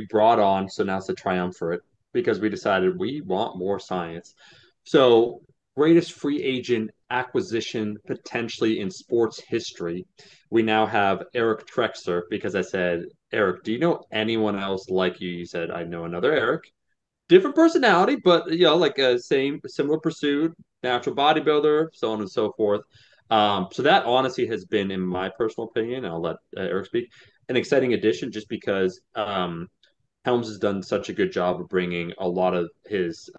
brought on, so now it's the triumvirate, because we decided we want more science. So greatest free agent acquisition potentially in sports history. We now have Eric Trexler because I said, Eric, do you know anyone else like you? You said, I know another Eric. Different personality, but like a similar pursuit, natural bodybuilder, so on and so forth. So that honestly has been, in my personal opinion, I'll let Eric speak, an exciting addition just because Helms has done such a good job of bringing a lot of his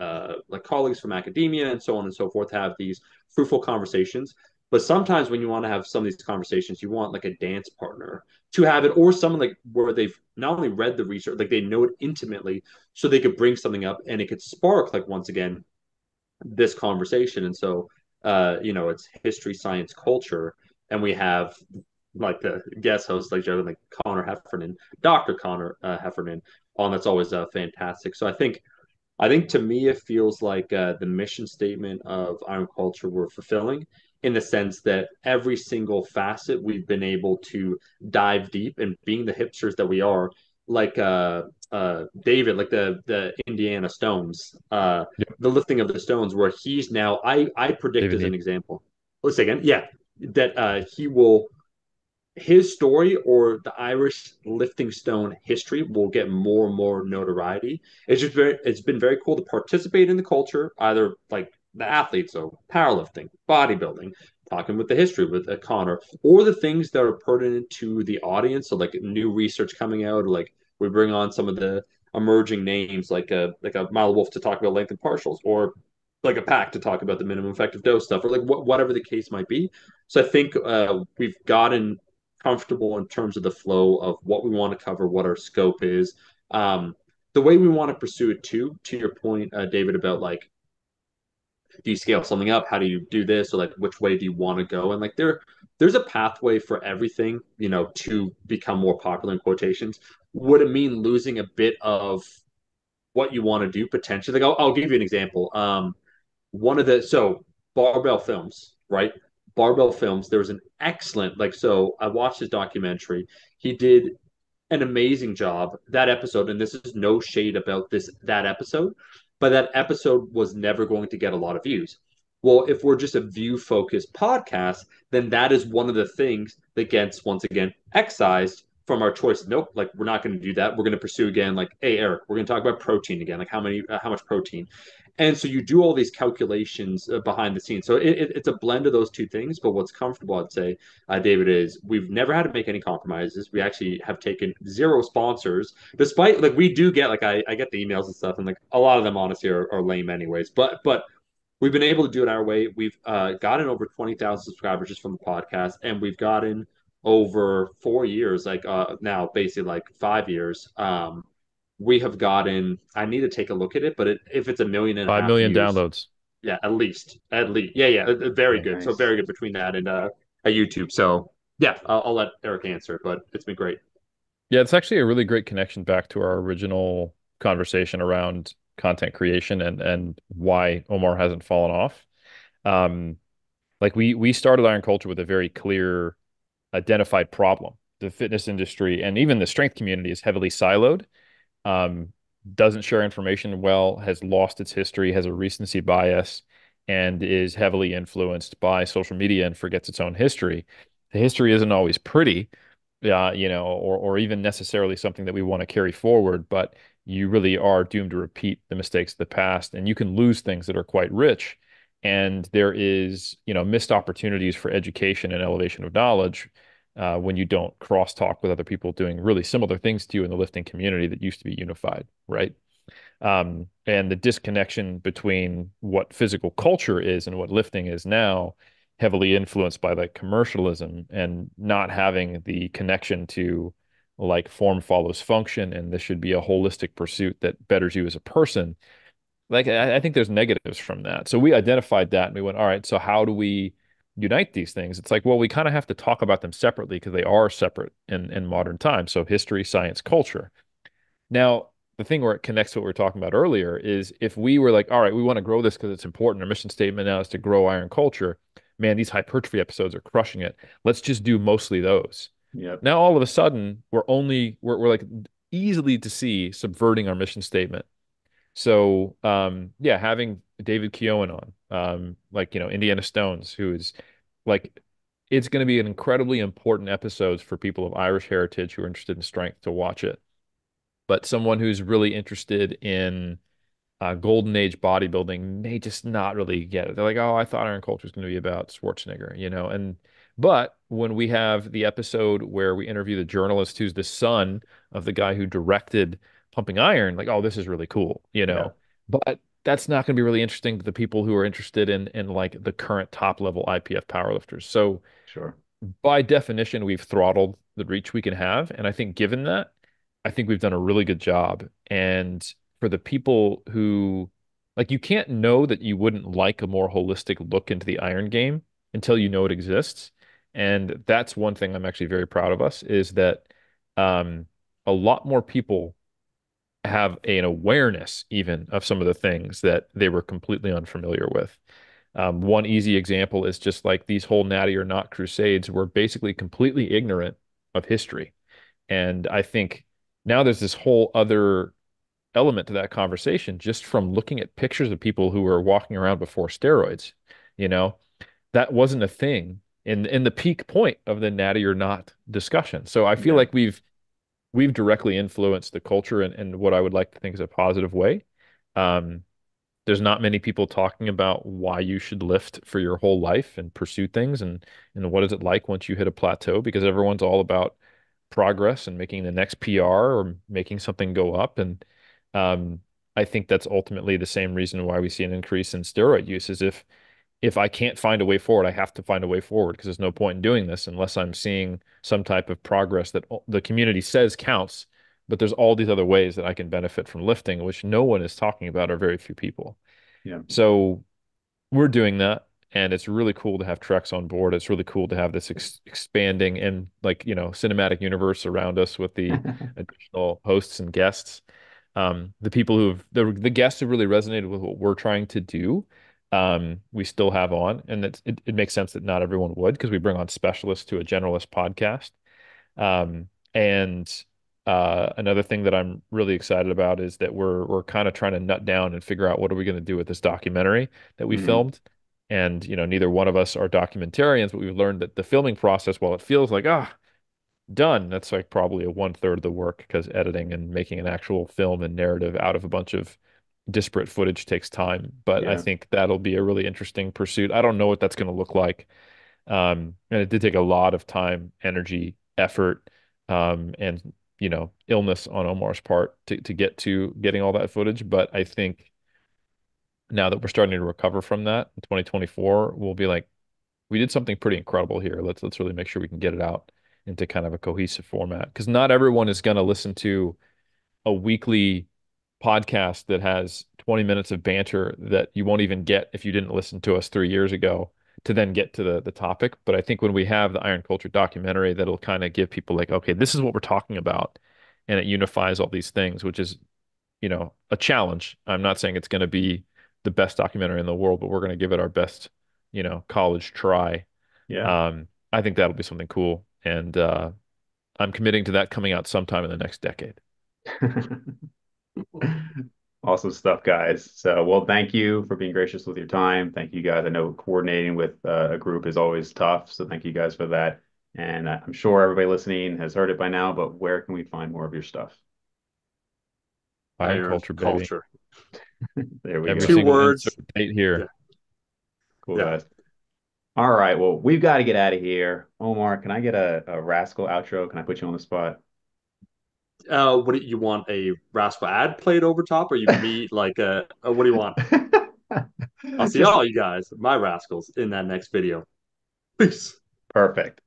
like colleagues from academia and so on and so forth have these fruitful conversations. But sometimes when you want to have some of these conversations, you want like a dance partner to have it, or someone like where they've not only read the research, like they know it intimately, so they could bring something up and it could spark like once again this conversation. And so, it's history, science, culture, and we have like the guest host, like Joe, like Connor Heffernan, Dr. Connor Heffernan on. That's always fantastic. So I think to me, it feels like the mission statement of Iron Culture we're fulfilling in the sense that every single facet we've been able to dive deep and being the hipsters that we are, like David, like the Indiana Stones,
Yep.
the lifting of the stones, where he's now, I predict
David
as an
Dean.
example. Let's say again, yeah, that he will his story or the Irish lifting stone history will get more and more notoriety. It's been very cool to participate in the culture, either like the athletes, so powerlifting, bodybuilding, talking with the history with Connor, or the things that are pertinent to the audience. So like new research coming out, or like we bring on some of the emerging names like a Mile Wolf to talk about length and partials, or like a pack to talk about the minimum effective dose stuff, or like whatever the case might be. So I think we've gotten comfortable in terms of the flow of what we want to cover, what our scope is, the way we want to pursue it too. To your point, David, about like, do you scale something up? How do you do this? Or like, which way do you want to go? And like, there's a pathway for everything, to become more popular in quotations. Would it mean losing a bit of what you want to do potentially? Like, I'll give you an example. One of the so Barbell Films, right? Barbell Films. There was an excellent so I watched his documentary. He did an amazing job that episode, and this is no shade about that episode, but that episode was never going to get a lot of views. Well, if we're just a view focused podcast, then that is one of the things that gets once again excised from our choice. Nope, like we're not going to do that. We're going to pursue again, like, hey Eric, we're going to talk about protein again, like how much protein, and so you do all these calculations behind the scenes. So it's a blend of those two things. But what's comfortable, I'd say, David, is we've never had to make any compromises. We actually have taken zero sponsors, despite like we do get like I get the emails and stuff, and like a lot of them honestly are lame anyways. But we've been able to do it our way. We've gotten over 20,000 subscribers just from the podcast, and we've gotten over 4 years, like now basically like 5 years. We have gotten. I need to take a look at it, but if it's a million and a
Five
half
million
views,
downloads.
yeah, at least, yeah, yeah, very
Very
good. So
nice.
very good between that and a YouTube. So yeah, I'll let Eric answer, but it's been great.
Yeah, it's actually a really great connection back to our original conversation around content creation and why Omar hasn't fallen off. Um, like we started Iron Culture with a very clear identified problem. The fitness industry and even the strength community is heavily siloed, um, doesn't share information well, has lost its history, has a recency bias, and is heavily influenced by social media and forgets its own history. The history isn't always pretty, or even necessarily something that we want to carry forward, but you really are doomed to repeat the mistakes of the past, and you can lose things that are quite rich. And there is, missed opportunities for education and elevation of knowledge when you don't cross-talk with other people doing really similar things to you in the lifting community that used to be unified, right? And the disconnection between what physical culture is and what lifting is now, heavily influenced by like commercialism and not having the connection to like form follows function, and this should be a holistic pursuit that betters you as a person. Like I think there's negatives from that. So we identified that and we went, all right, so how do we unite these things? It's like, well, we kind of have to talk about them separately because they are separate in modern times. So history, science, culture. Now, the thing where it connects to what we were talking about earlier is if we were like, all right, we want to grow this because it's important. Our mission statement now is to grow iron culture. Man, these hypertrophy episodes are crushing it. Let's just do mostly those.
Yep.
Now, all of a sudden, we're like easily to see subverting our mission statement. So, yeah, having David Keown on, like, Indiana Stones, who is like, it's going to be an incredibly important episode for people of Irish heritage who are interested in strength to watch it. But someone who's really interested in golden age bodybuilding may just not really get it. They're like, oh, I thought Iron Culture was going to be about Schwarzenegger. And but when we have the episode where we interview the journalist who's the son of the guy who directed Pumping Iron, like, oh, this is really cool.
Yeah,
But that's not going to be really interesting to the people who are interested in like the current top level IPF powerlifters. So
sure.
by definition, we've throttled the reach we can have. And I think given that, I think we've done a really good job. And for the people who, like, you can't know that you wouldn't like a more holistic look into the iron game until you know it exists. And that's one thing I'm actually very proud of us is that um, a lot more people have an awareness even of some of the things that they were completely unfamiliar with. One easy example is just like these whole natty or not crusades were basically completely ignorant of history. And I think now there's this whole other element to that conversation just from looking at pictures of people who were walking around before steroids. You know, that wasn't a thing in the peak point of the natty or not discussion. So I feel
Yeah,
like we've directly influenced the culture in what I would like to think is a positive way. Um, there's not many people talking about why you should lift for your whole life and pursue things and what is it like once you hit a plateau because everyone's all about progress and making the next PR or making something go up and um, I think that's ultimately the same reason why we see an increase in steroid use is if I can't find a way forward, I have to find a way forward because there's no point in doing this unless I'm seeing some type of progress that the community says counts. But there's all these other ways that I can benefit from lifting, which no one is talking about or very few people.
yeah.
So we're doing that. And it's really cool to have Trex on board. It's really cool to have this expanding and like, cinematic universe around us with the additional hosts and guests. The people the guests who really resonated with what we're trying to do, we still have on. And it makes sense that not everyone would because we bring on specialists to a generalist podcast. And another thing that I'm really excited about is that we're kind of trying to nut down and figure out what are we going to do with this documentary that we
Hmm.
filmed. And neither one of us are documentarians, but we've learned that the filming process, while it feels like done, that's like probably a one third of the work because editing and making an actual film and narrative out of a bunch of disparate footage takes time. But I
Yeah,
think that'll be a really interesting pursuit. I don't know what that's going to look like. And it did take a lot of time, energy, effort, and illness on Omar's part to get to getting all that footage. But I think now that we're starting to recover from that in 2024, we'll be like, we did something pretty incredible here. Let's really make sure we can get it out into kind of a cohesive format because not everyone is going to listen to a weekly podcast that has 20 minutes of banter that you won't even get if you didn't listen to us 3 years ago to then get to the topic. But I think when we have the Iron Culture documentary, that'll kind of give people like, okay, this is what we're talking about. And it unifies all these things, which is, a challenge. I'm not saying it's going to be the best documentary in the world, but we're going to give it our best, college try.
yeah.
I think that'll be something cool. And I'm committing to that coming out sometime in the next decade.
Awesome stuff, guys. So, well, thank you for being gracious with your time. Thank you, guys. I know coordinating with a group is always tough, so thank you guys for that. And I'm sure everybody listening has heard it by now, but where can we find more of your stuff?
Iron
Iron
culture, baby.
culture.
There we
Every
go.
Two
single insert
words.
date
Yeah.
here.
Cool,
Yeah.
guys. All right, well, we've got to get out of here. Omar, can I get a rascal outro? Can I put you on the spot?
What do you want? A rascal ad played over top, or you me like what do you want? I'll see
Just
all you guys, my rascals, in that next video. Peace.
perfect.